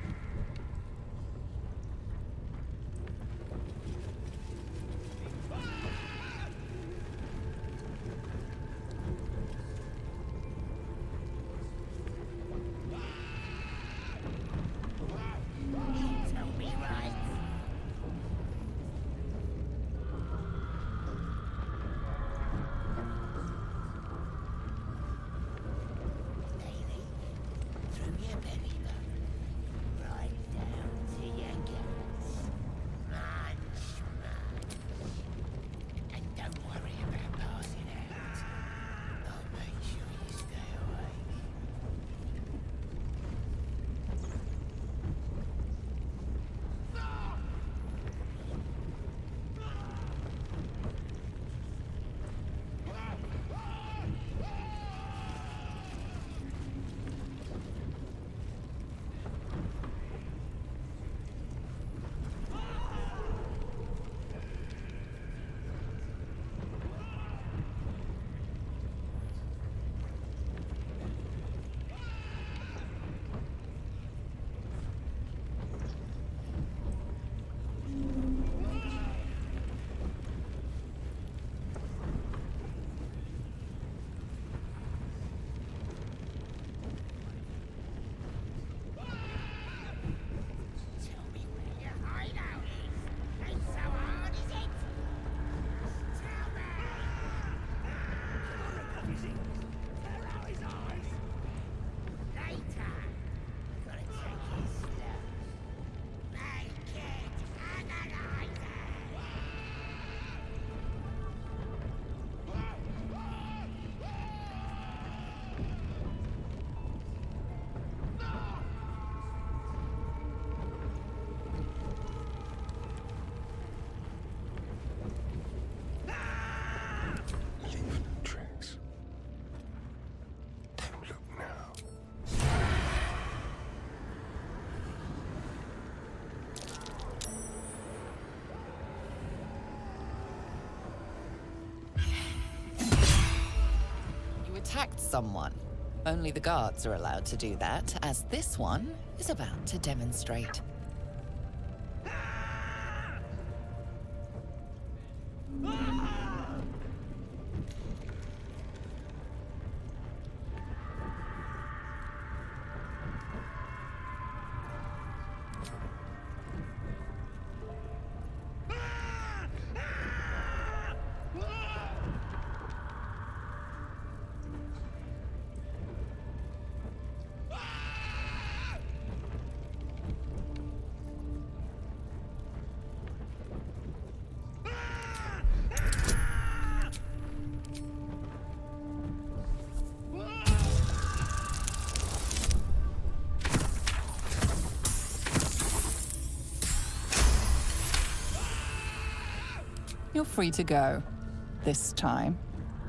Tell me right. Through your belly button, right down to your guts. Munch, munch. And don't worry about passing out. I'll make sure you stay awake. Tell me where your hideout is. Ain't so hard, is it? Tell me. Pop his ears. Tear out his eyes. Later. Gotta take it slow. Make it agonizing. Leave no tracks. Don't look now. You attacked someone. Only the guards are allowed to do that, as this one is about to demonstrate. You're free to go. This time.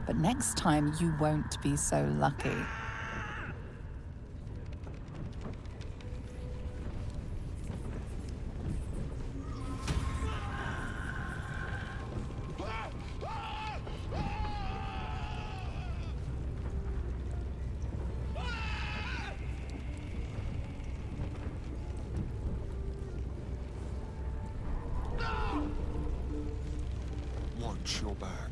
But next time you won't be so lucky. Watch your back.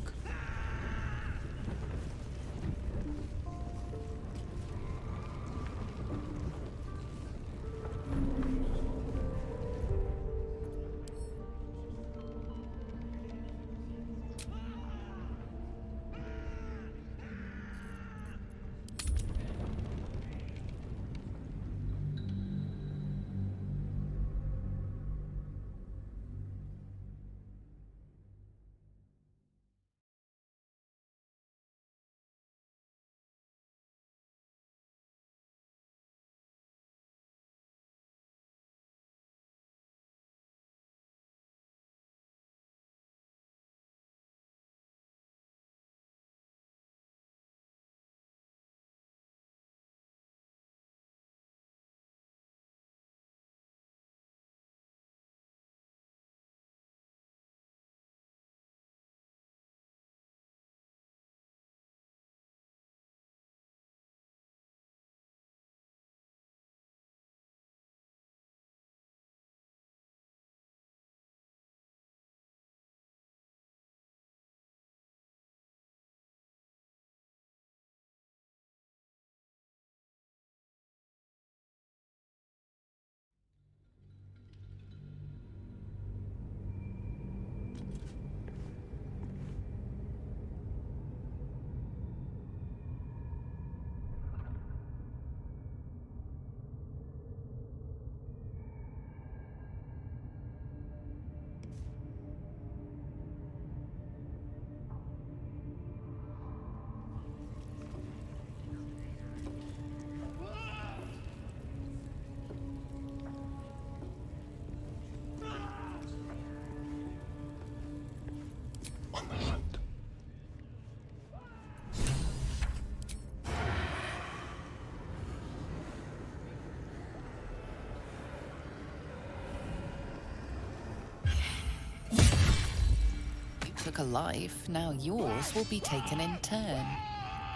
took a life, now yours will be taken in turn.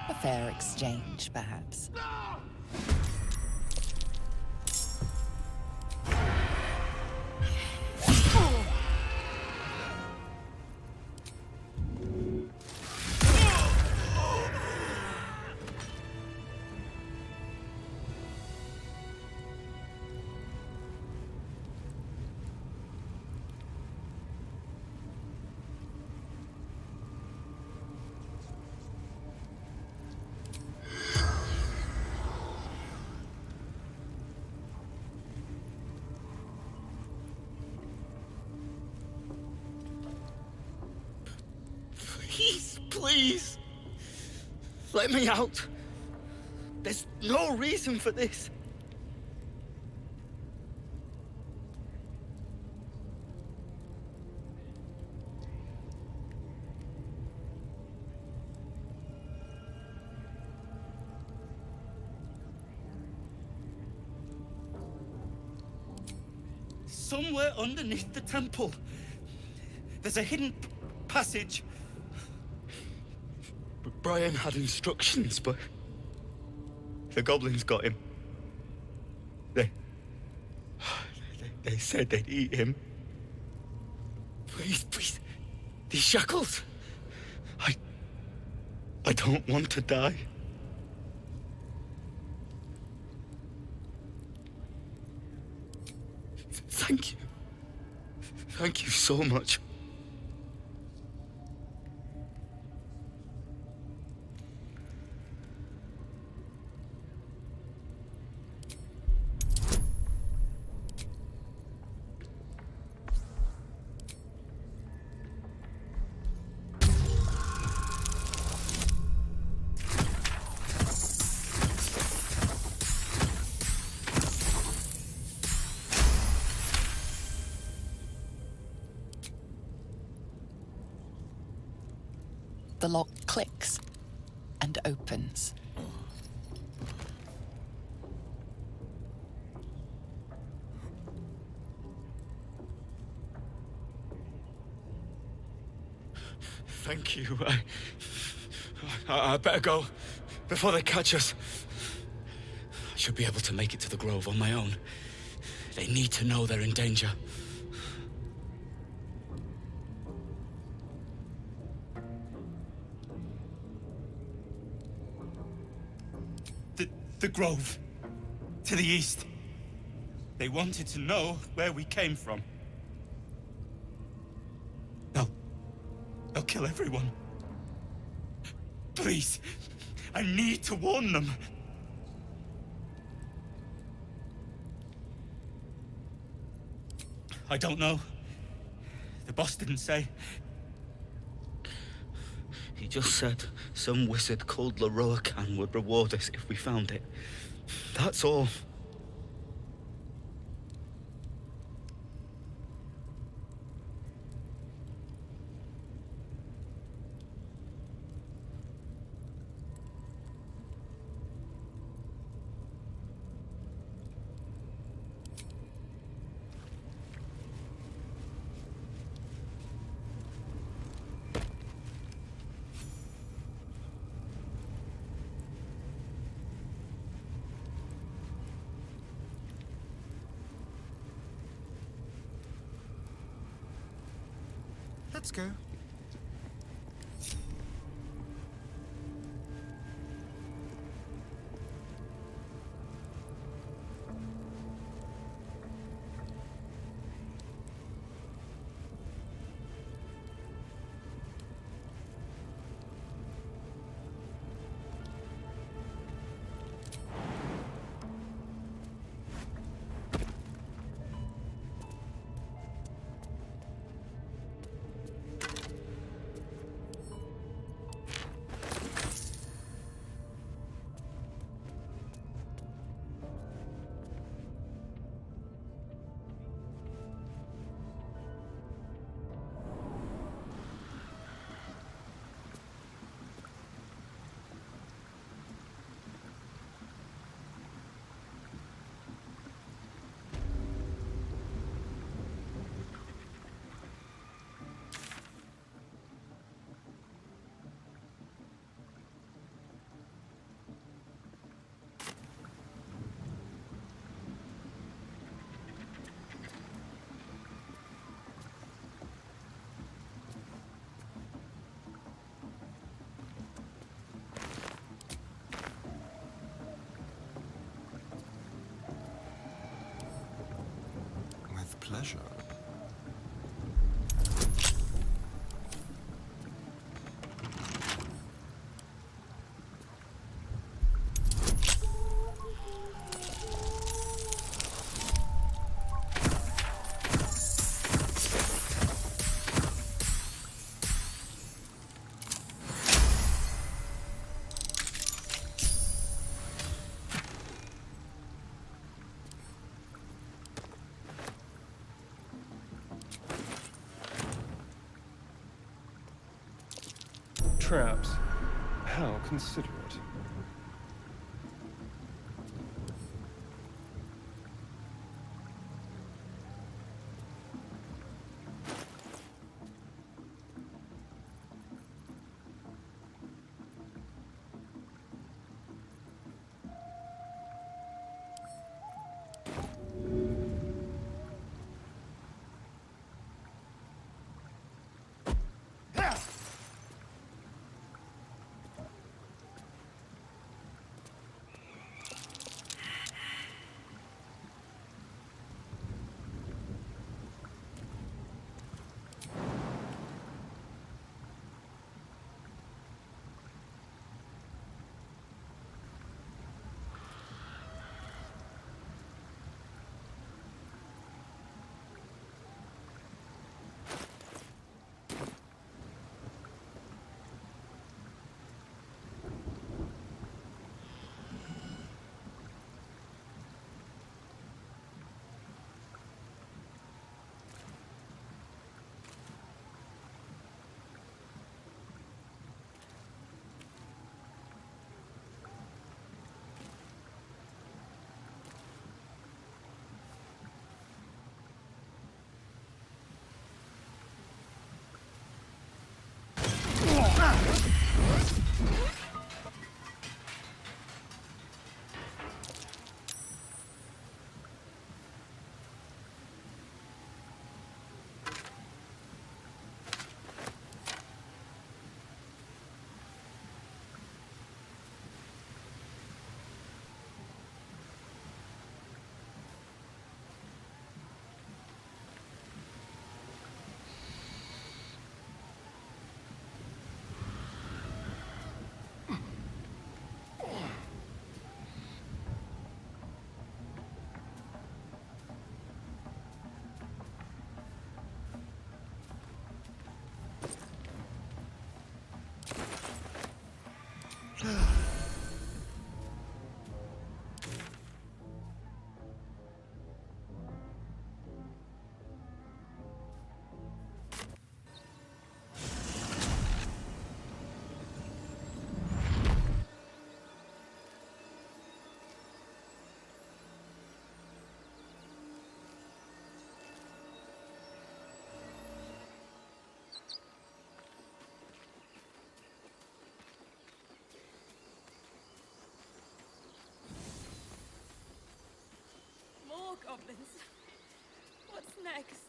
A fair exchange, perhaps. Please! Let me out! There's no reason for this. Somewhere underneath the temple, there's a hidden passage. Brian had instructions, but the goblins got him. They said they'd eat him. Please, these shackles. I don't want to die. Thank you. Thank you so much. The lock clicks and opens. Thank you. I better go before they catch us. I should be able to make it to the grove on my own. They need to know they're in danger. The grove. To the east. They wanted to know where we came from. They'll kill everyone. Please, I need to warn them. I don't know. The boss didn't say. He just said some wizard called Leroacan would reward us if we found it. That's all. Let's go. pleasure. Traps. How considerate. More goblins. What's next?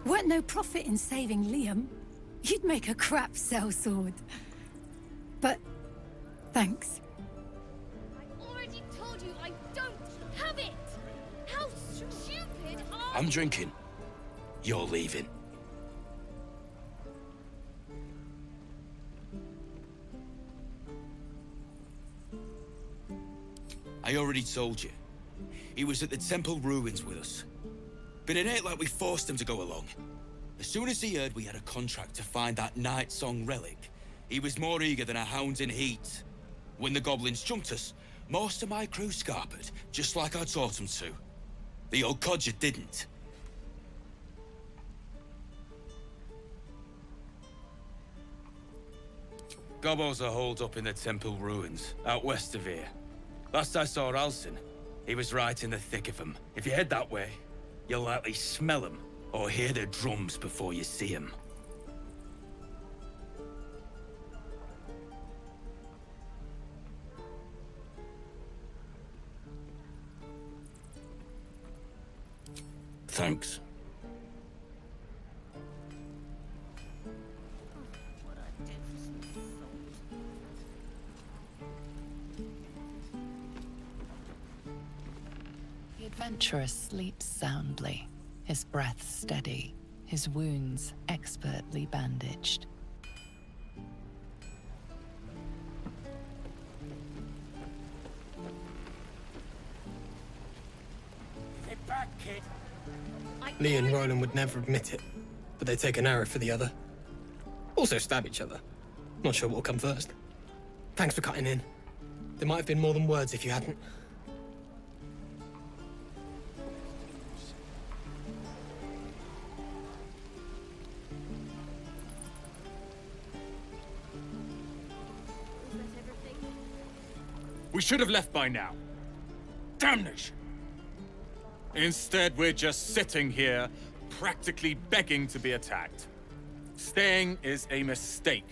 Weren't no profit in saving Liam. You'd make a crap sellsword. But thanks. I already told you I don't have it! How stupid are I'm drinking. You're leaving. I already told you. He was at the temple ruins with us. But it ain't like we forced him to go along. As soon as he heard we had a contract to find that Night Song relic, He was more eager than a hound in heat. When the goblins jumped us, most of my crew scarpered, just like I taught them to. The old codger didn't. Gobos are holed up in the temple ruins, out west of here. Last I saw Halsin, he was right in the thick of them. If you head that way, you'll likely smell them, or hear their drums before you see them. Thanks. The adventurer sleeps soundly, his breath steady, his wounds expertly bandaged. Get back, kid. Lee and Roland would never admit it, but they take an arrow for the other. Also stab each other. Not sure what will come first. Thanks for cutting in. There might have been more than words if you hadn't. We should have left by now. Damnation! Instead, we're just sitting here, practically begging to be attacked. Staying is a mistake.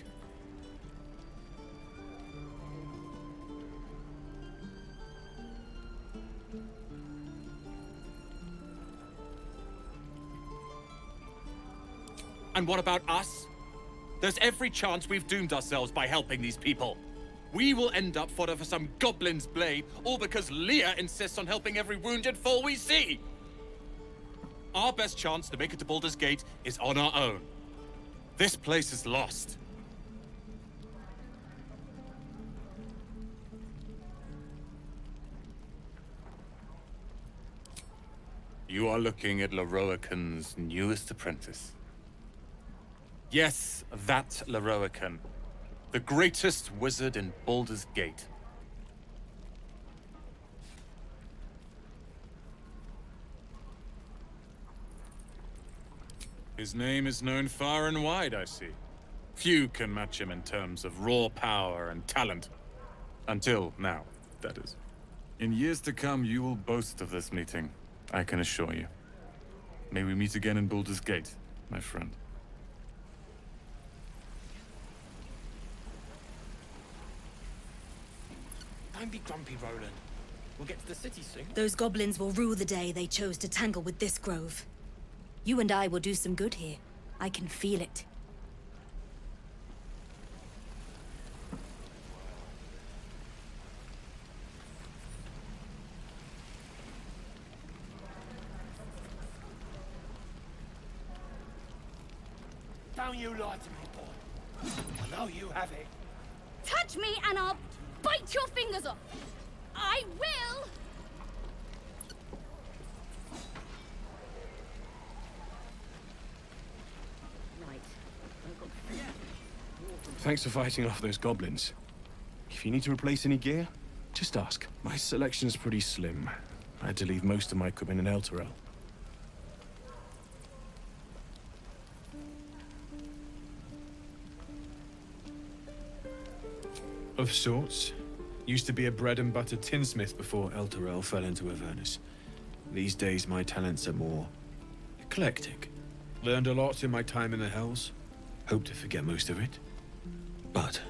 And what about us? There's every chance we've doomed ourselves by helping these people. We will end up fodder for some goblin's blade, all because Leah insists on helping every wounded foe we see. Our best chance to make it to Baldur's Gate is on our own. This place is lost. You are looking at Lorroakan's newest apprentice. Yes, that Lorroakan. The greatest wizard in Baldur's Gate. His name is known far and wide, I see. Few can match him in terms of raw power and talent. Until now, that is. In years to come, you will boast of this meeting, I can assure you. May we meet again in Baldur's Gate, my friend. Don't be grumpy, Roland. We'll get to the city soon. Those goblins will rue the day they chose to tangle with this grove. You and I will do some good here. I can feel it. Don't you lie to me, boy. I know you have it. Touch me and I'll bite your fingers off. I will. Thanks for fighting off those goblins. If you need to replace any gear, just ask. My selection's pretty slim. I had to leave most of my equipment in Elturel. Of sorts. Used to be a bread and butter tinsmith before Elturel fell into Avernus. These days my talents are more eclectic. Learned a lot in my time in the Hells. Hope to forget most of it. But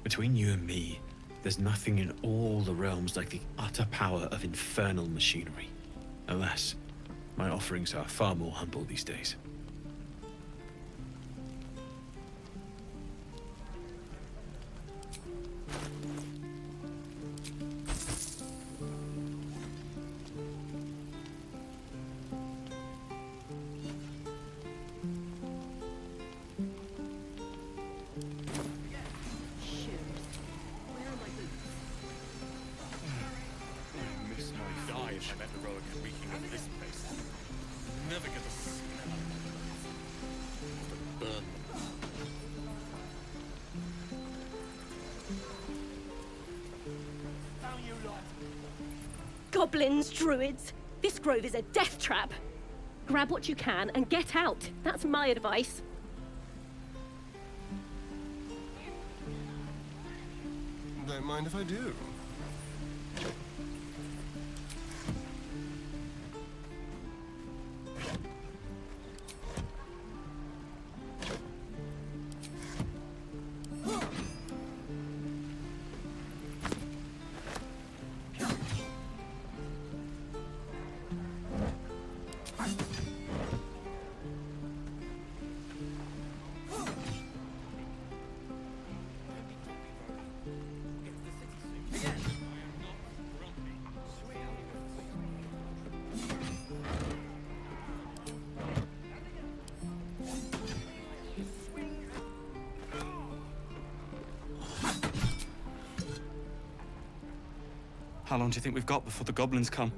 between you and me, there's nothing in all the realms like the utter power of infernal machinery. Alas, my offerings are far more humble these days. If I met the Rowan reeking of this place, never get a smell. Goblins, druids. This grove is a death trap. Grab what you can and get out. That's my advice. Don't mind if I do. How long do you think we've got before the goblins come?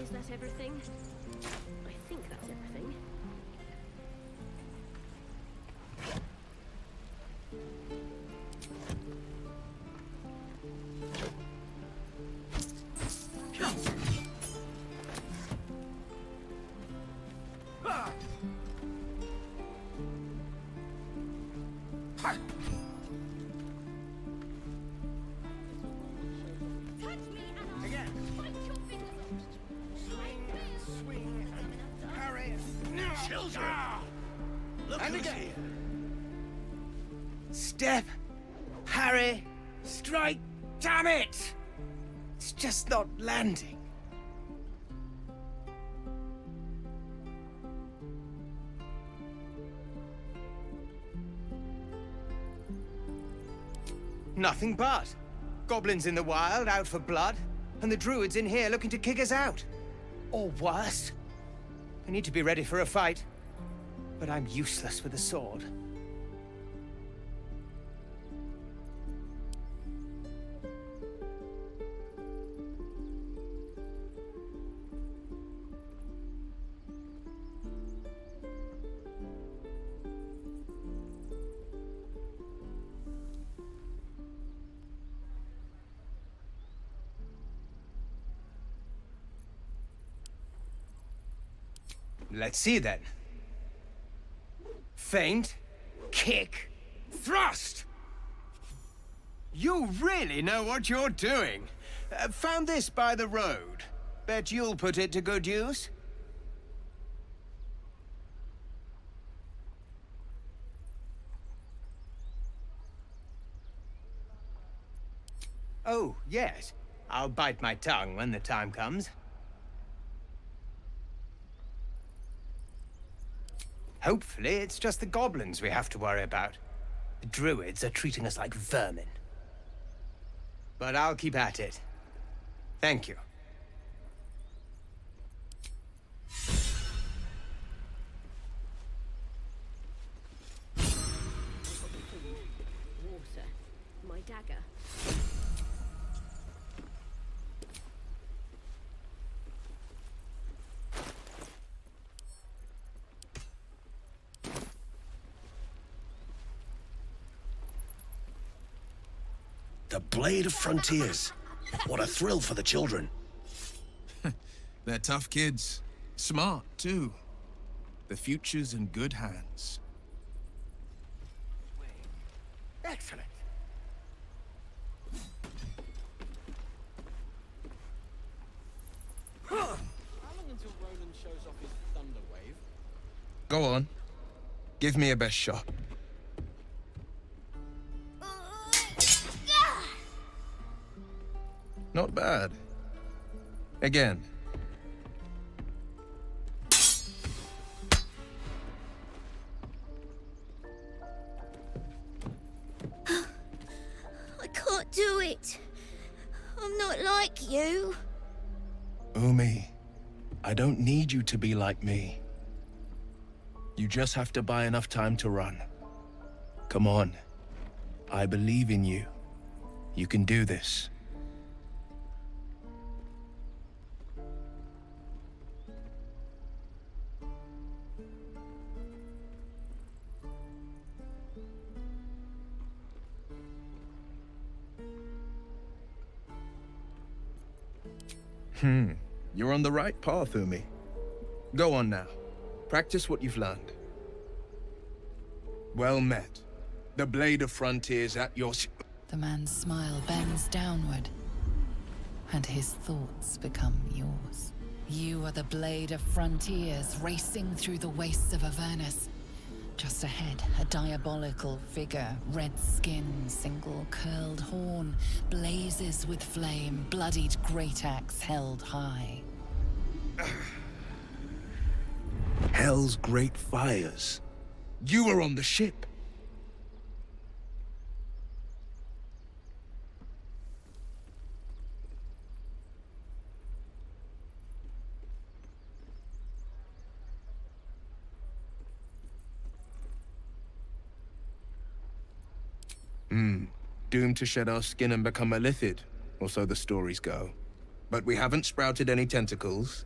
Is that everything? I think that's everything. Children! Look and again! Step! Harry! Strike! Damn it! It's just not landing. Nothing but. Goblins in the wild, out for blood, and the druids in here looking to kick us out. Or worse. I need to be ready for a fight, but I'm useless with a sword. Let's see then. Feint, kick, thrust! You really know what you're doing. Found this by the road. Bet you'll put it to good use. Oh, yes. I'll bite my tongue when the time comes. Hopefully, it's just the goblins we have to worry about. The druids are treating us like vermin. But I'll keep at it. Thank you. Water. My dagger. The Blade of Frontiers. What a thrill for the children. They're tough kids. Smart, too. The future's in good hands. Excellent. How long until Roland shows off his thunder wave? Go on. Give me a best shot. Not bad. Again. I can't do it. I'm not like you. Umi, I don't need you to be like me. You just have to buy enough time to run. Come on. I believe in you. You can do this. You're on the right path, Umi. Go on now. Practice what you've learned. Well met. The Blade of Frontiers at your... The man's smile bends downward, and his thoughts become yours. You are the Blade of Frontiers, racing through the wastes of Avernus. Just ahead, a diabolical figure, red skin, single curled horn, blazes with flame, bloodied great axe held high. Hell's great fires. You were on the ship. Doomed to shed our skin and become a lithid, or so the stories go. But we haven't sprouted any tentacles.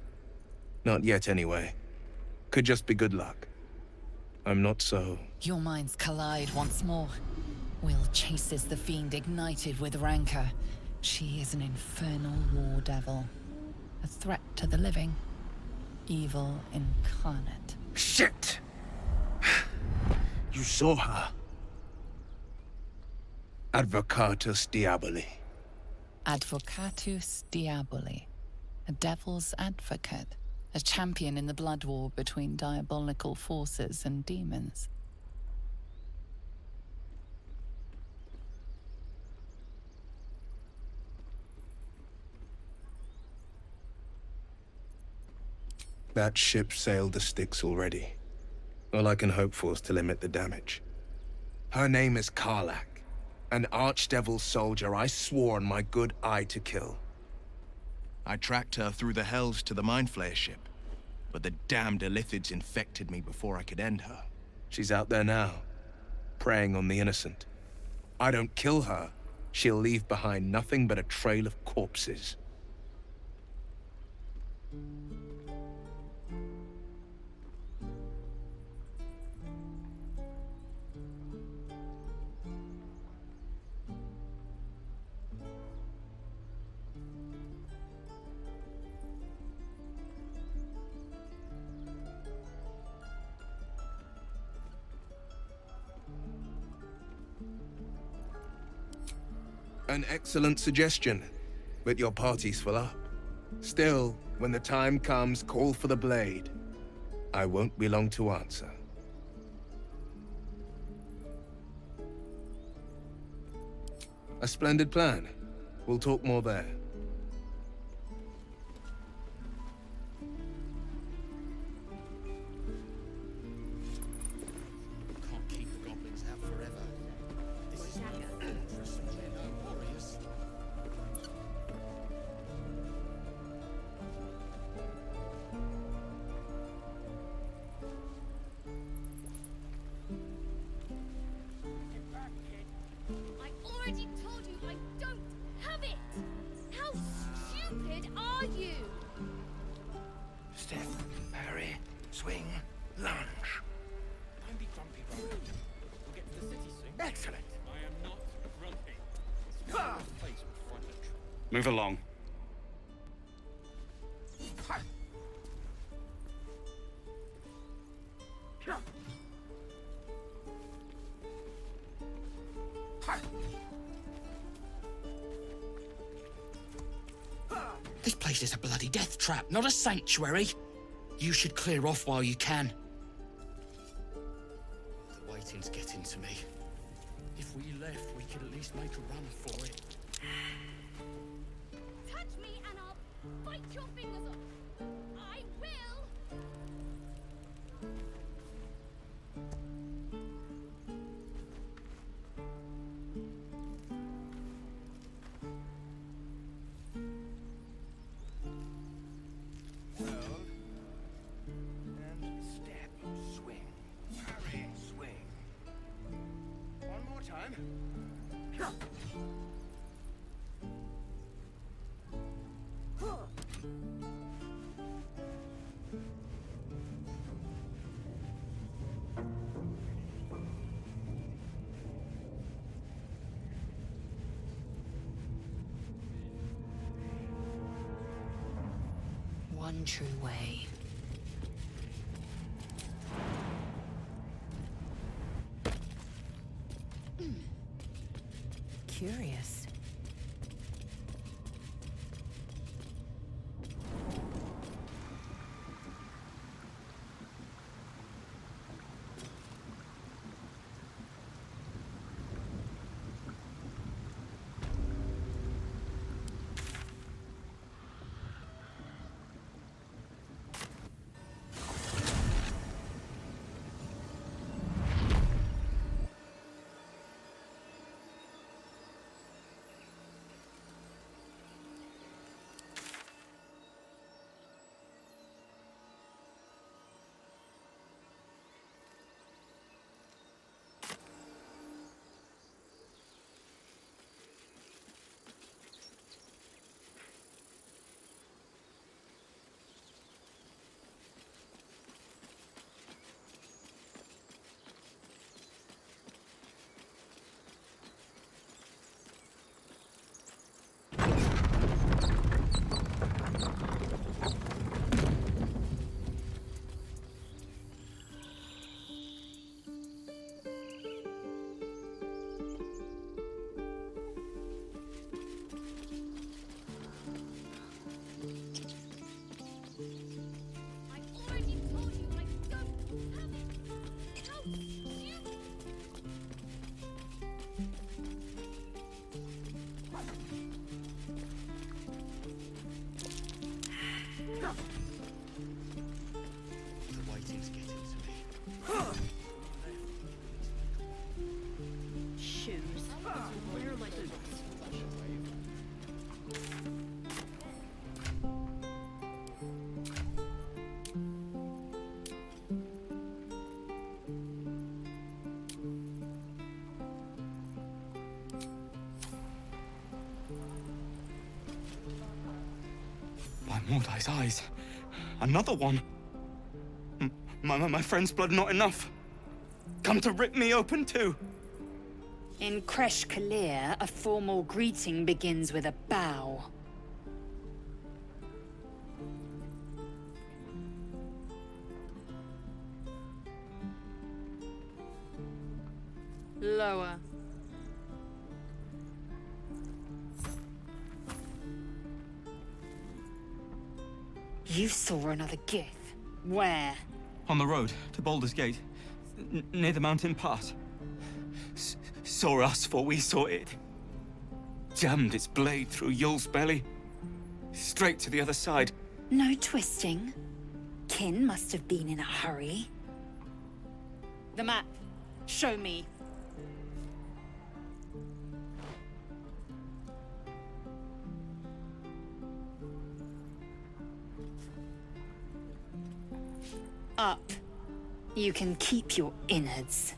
Not yet, anyway. Could just be good luck. I'm not so... Your minds collide once more. Will chases the fiend ignited with rancor. She is an infernal war devil. A threat to the living. Evil incarnate. Shit! You saw her. Advocatus Diaboli. Advocatus Diaboli. A devil's advocate. A champion in the blood war between diabolical forces and demons. That ship sailed the Styx already. All I can hope for is to limit the damage. Her name is Karlach. An archdevil soldier I swore on my good eye to kill. I tracked her through the hells to the Mind Flayer ship, but the damned Illithids infected me before I could end her. She's out there now, preying on the innocent. I don't kill her, she'll leave behind nothing but a trail of corpses. An excellent suggestion, but your party's full up. Still, when the time comes, call for the blade. I won't be long to answer. A splendid plan. We'll talk more there. Can't keep the goblins out forever. This is for some warriors. I already told you I don't have it! How stupid are you? Step, parry, swing, lunge. Don't be grumpy, Roland. We'll get to the city soon. Excellent. I am not grumpy. Face with frontage. Move along. This place is a bloody death trap, not a sanctuary. You should clear off while you can. The waiting's getting to me. If we left, we could at least make a run for it. Touch me and I'll bite your fingers off. I will! And step, swing, parry, swing. One more time. entryway. Curious. The waiting's getting to me. Shoes. Where are my boots? By Mordai's eyes. Another one. My friend's blood not enough. Come to rip me open too. In Kresh Kalir, a formal greeting begins with a bow. Lower. You saw another Gith. Where? On the road to Baldur's Gate, near the mountain pass. Saw us, for we saw it. Jammed its blade through Yul's belly. Straight to the other side. No twisting. Kin must have been in a hurry. The map. Show me. Up. You can keep your innards.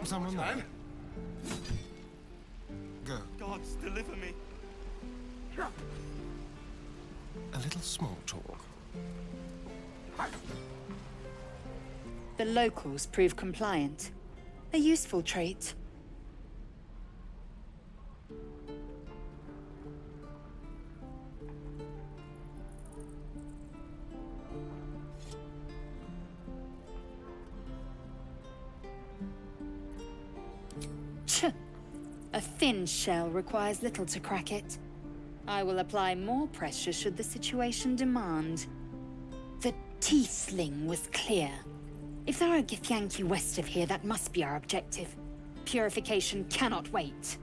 Someone there. Go. Gods, deliver me. A little small talk. The locals prove compliant. A useful trait. A thin shell requires little to crack it. I will apply more pressure should the situation demand. The tiefling was clear. If there are Githyanki west of here, that must be our objective. Purification cannot wait.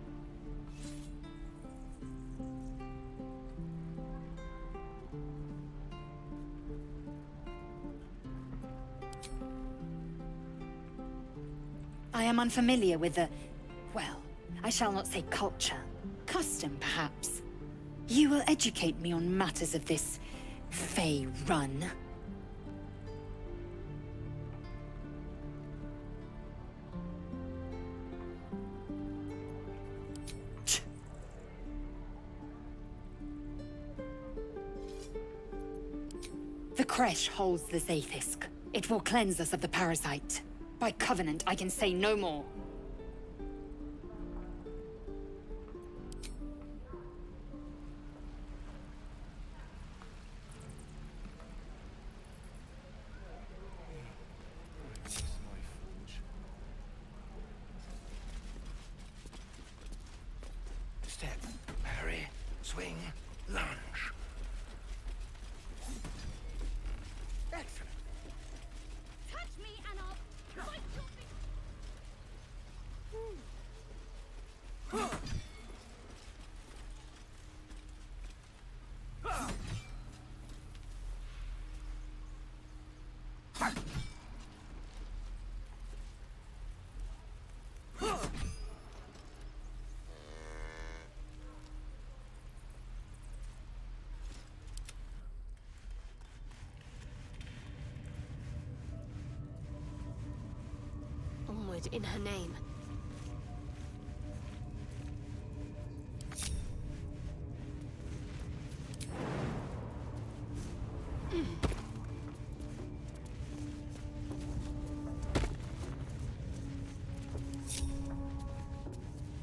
I am unfamiliar with the... well, I shall not say culture. Custom, perhaps. You will educate me on matters of this... Fey run. The Kresh holds the Zaithisk. It will cleanse us of the parasite. By covenant, I can say no more. wanted in her name.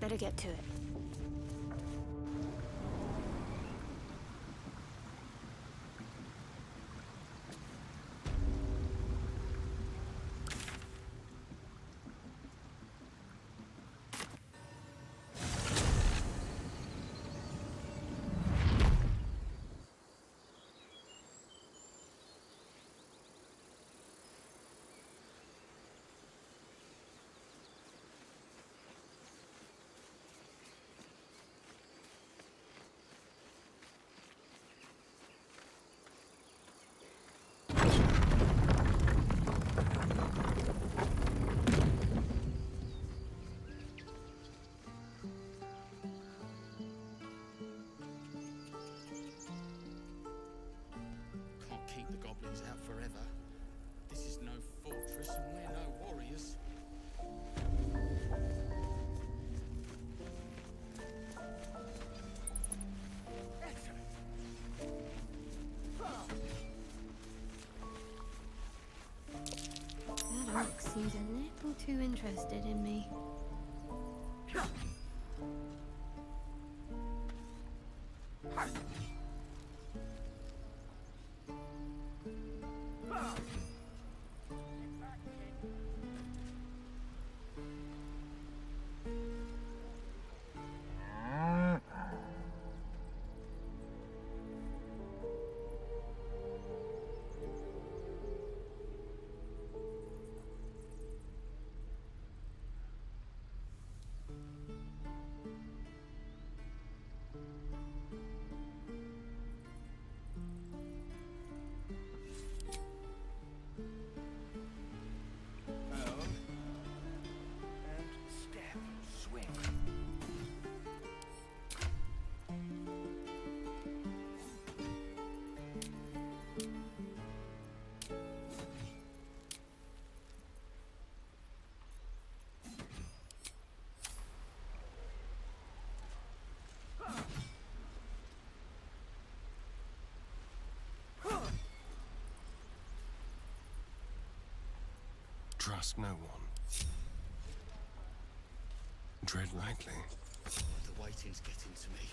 Better get to it. Can't keep the goblins out forever. This is no fortress and we're no warriors. That orc seems a little too interested in me. Trust no one. Tread lightly. The waiting's getting to me.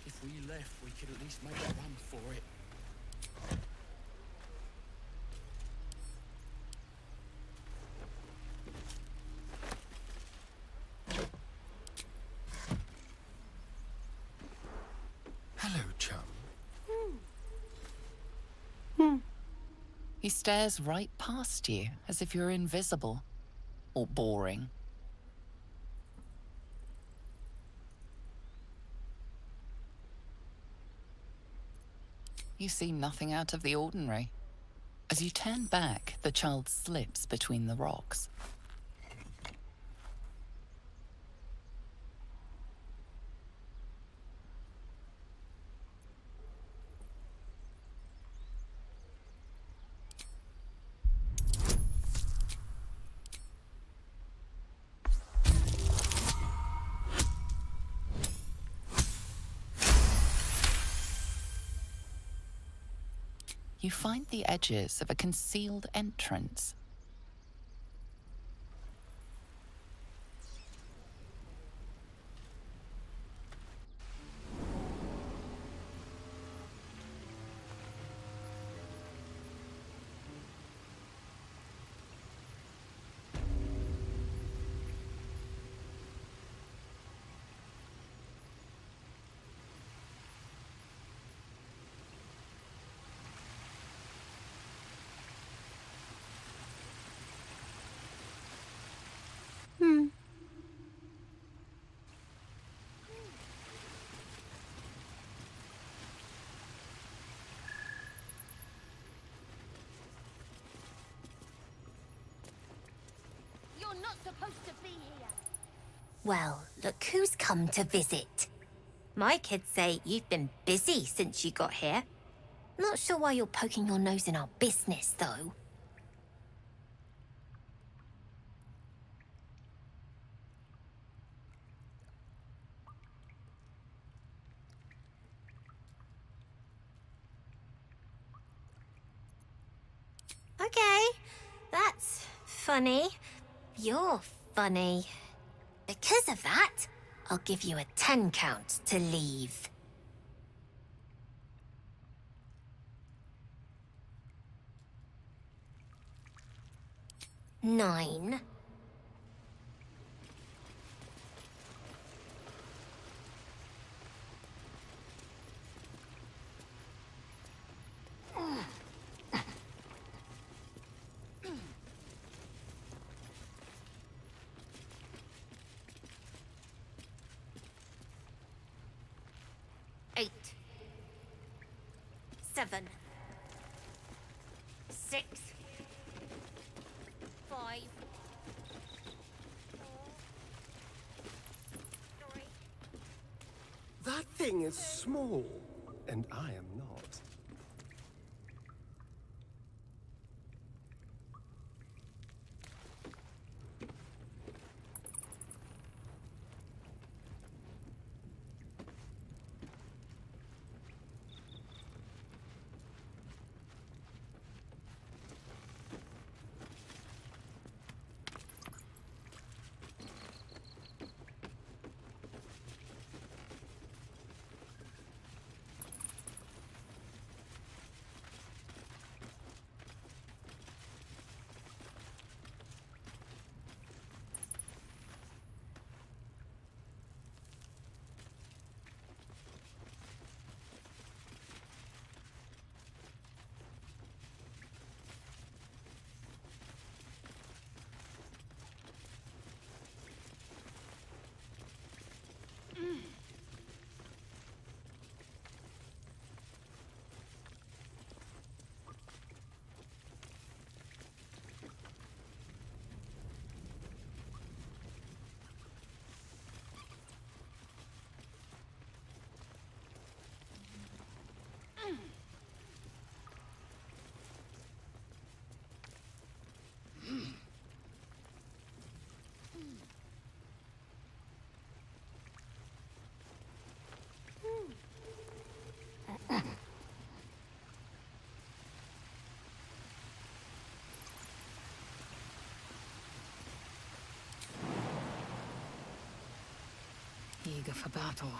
If we left, we could at least make a run for it. Hello, chum. He stares right past you, as if you're invisible. Or boring. You see nothing out of the ordinary. As you turn back, the child slips between the rocks. You find the edges of a concealed entrance. You're not supposed to be here. Well, look who's come to visit. My kids say you've been busy since you got here. Not sure why you're poking your nose in our business, though. funny. You're funny. Because of that, I'll give you a 10 count to leave. Nine. Eight. 7. 6. 5. 4. 3. That thing is small, and I am not. Eager for battle.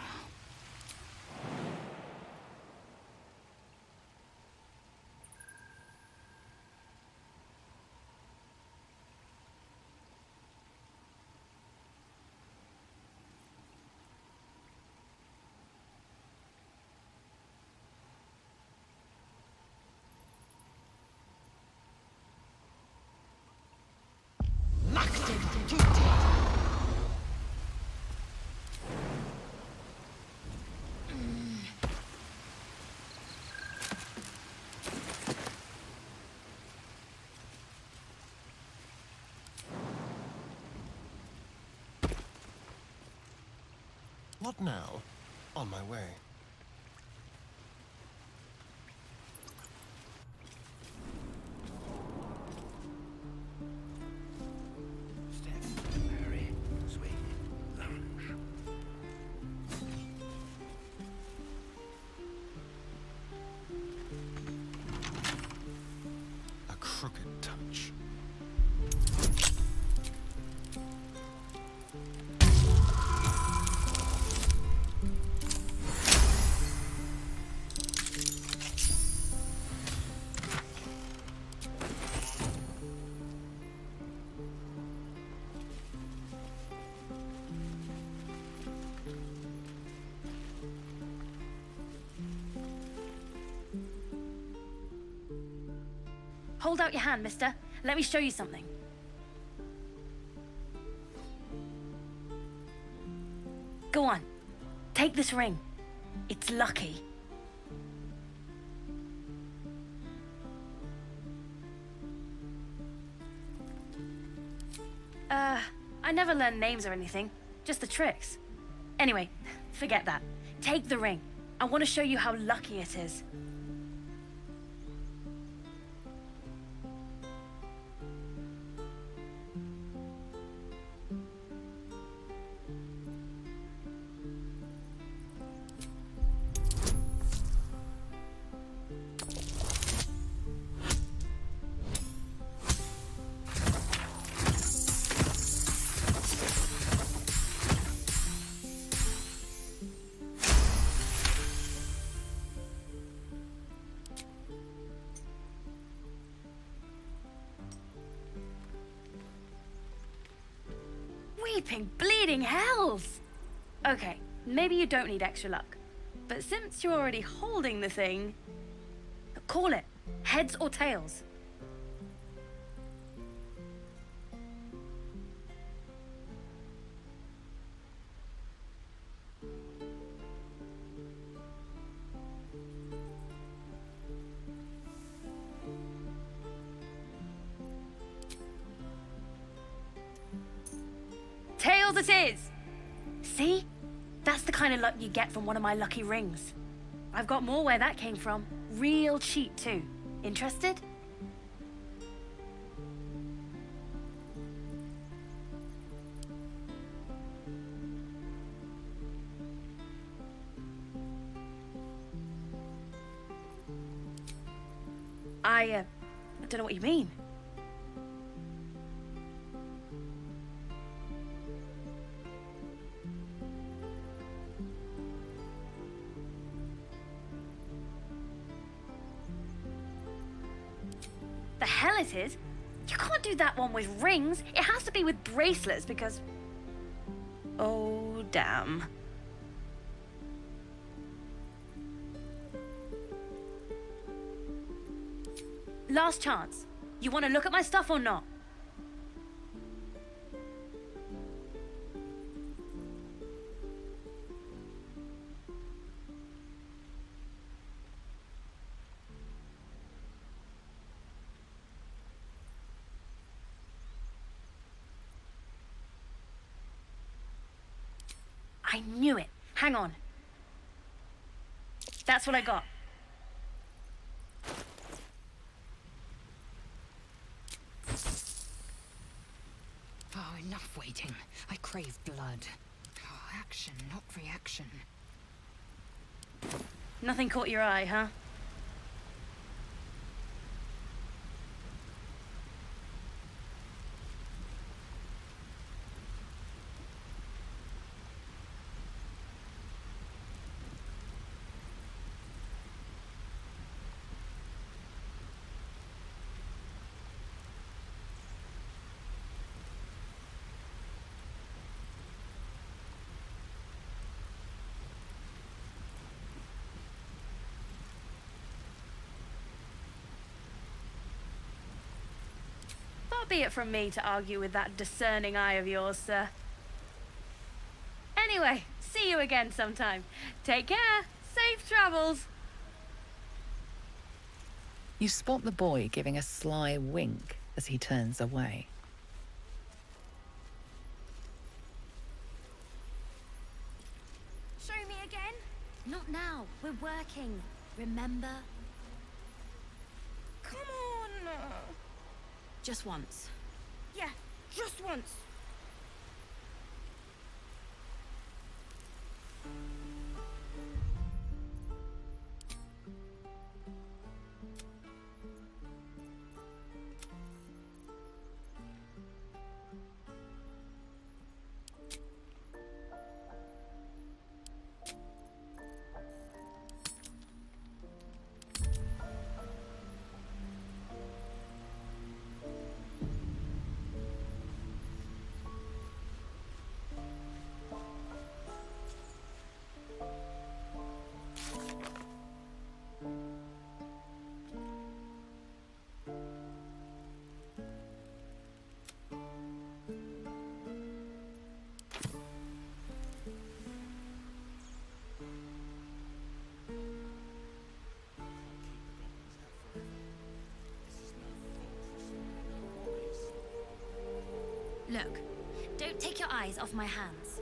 What now? On my way. A crooked touch. Hold out your hand, mister. Let me show you something. Go on. Take this ring. It's lucky. I never learned names or anything. Just the tricks. Anyway, forget that. Take the ring. I want to show you how lucky it is. flipping bleeding hells! Okay, maybe you don't need extra luck. But since you're already holding the thing, call it. Heads or tails? Tails it is! See? That's the kind of luck you get from one of my lucky rings. I've got more where that came from. Real cheap, too. Interested? I don't know what you mean. The hell it is? You can't do that one with rings. It has to be with bracelets because... Oh, damn. Last chance. You want to look at my stuff or not? I knew it. Hang on. That's what I got. Oh, enough waiting. I crave blood. Oh, action, not reaction. Nothing caught your eye, huh? Far be it from me to argue with that discerning eye of yours, sir. Anyway, see you again sometime. Take care. Safe travels. You spot the boy giving a sly wink as he turns away. Show me again? Not now. We're working. Remember? Come on! Just once. Yeah, just once. Look, don't take your eyes off my hands.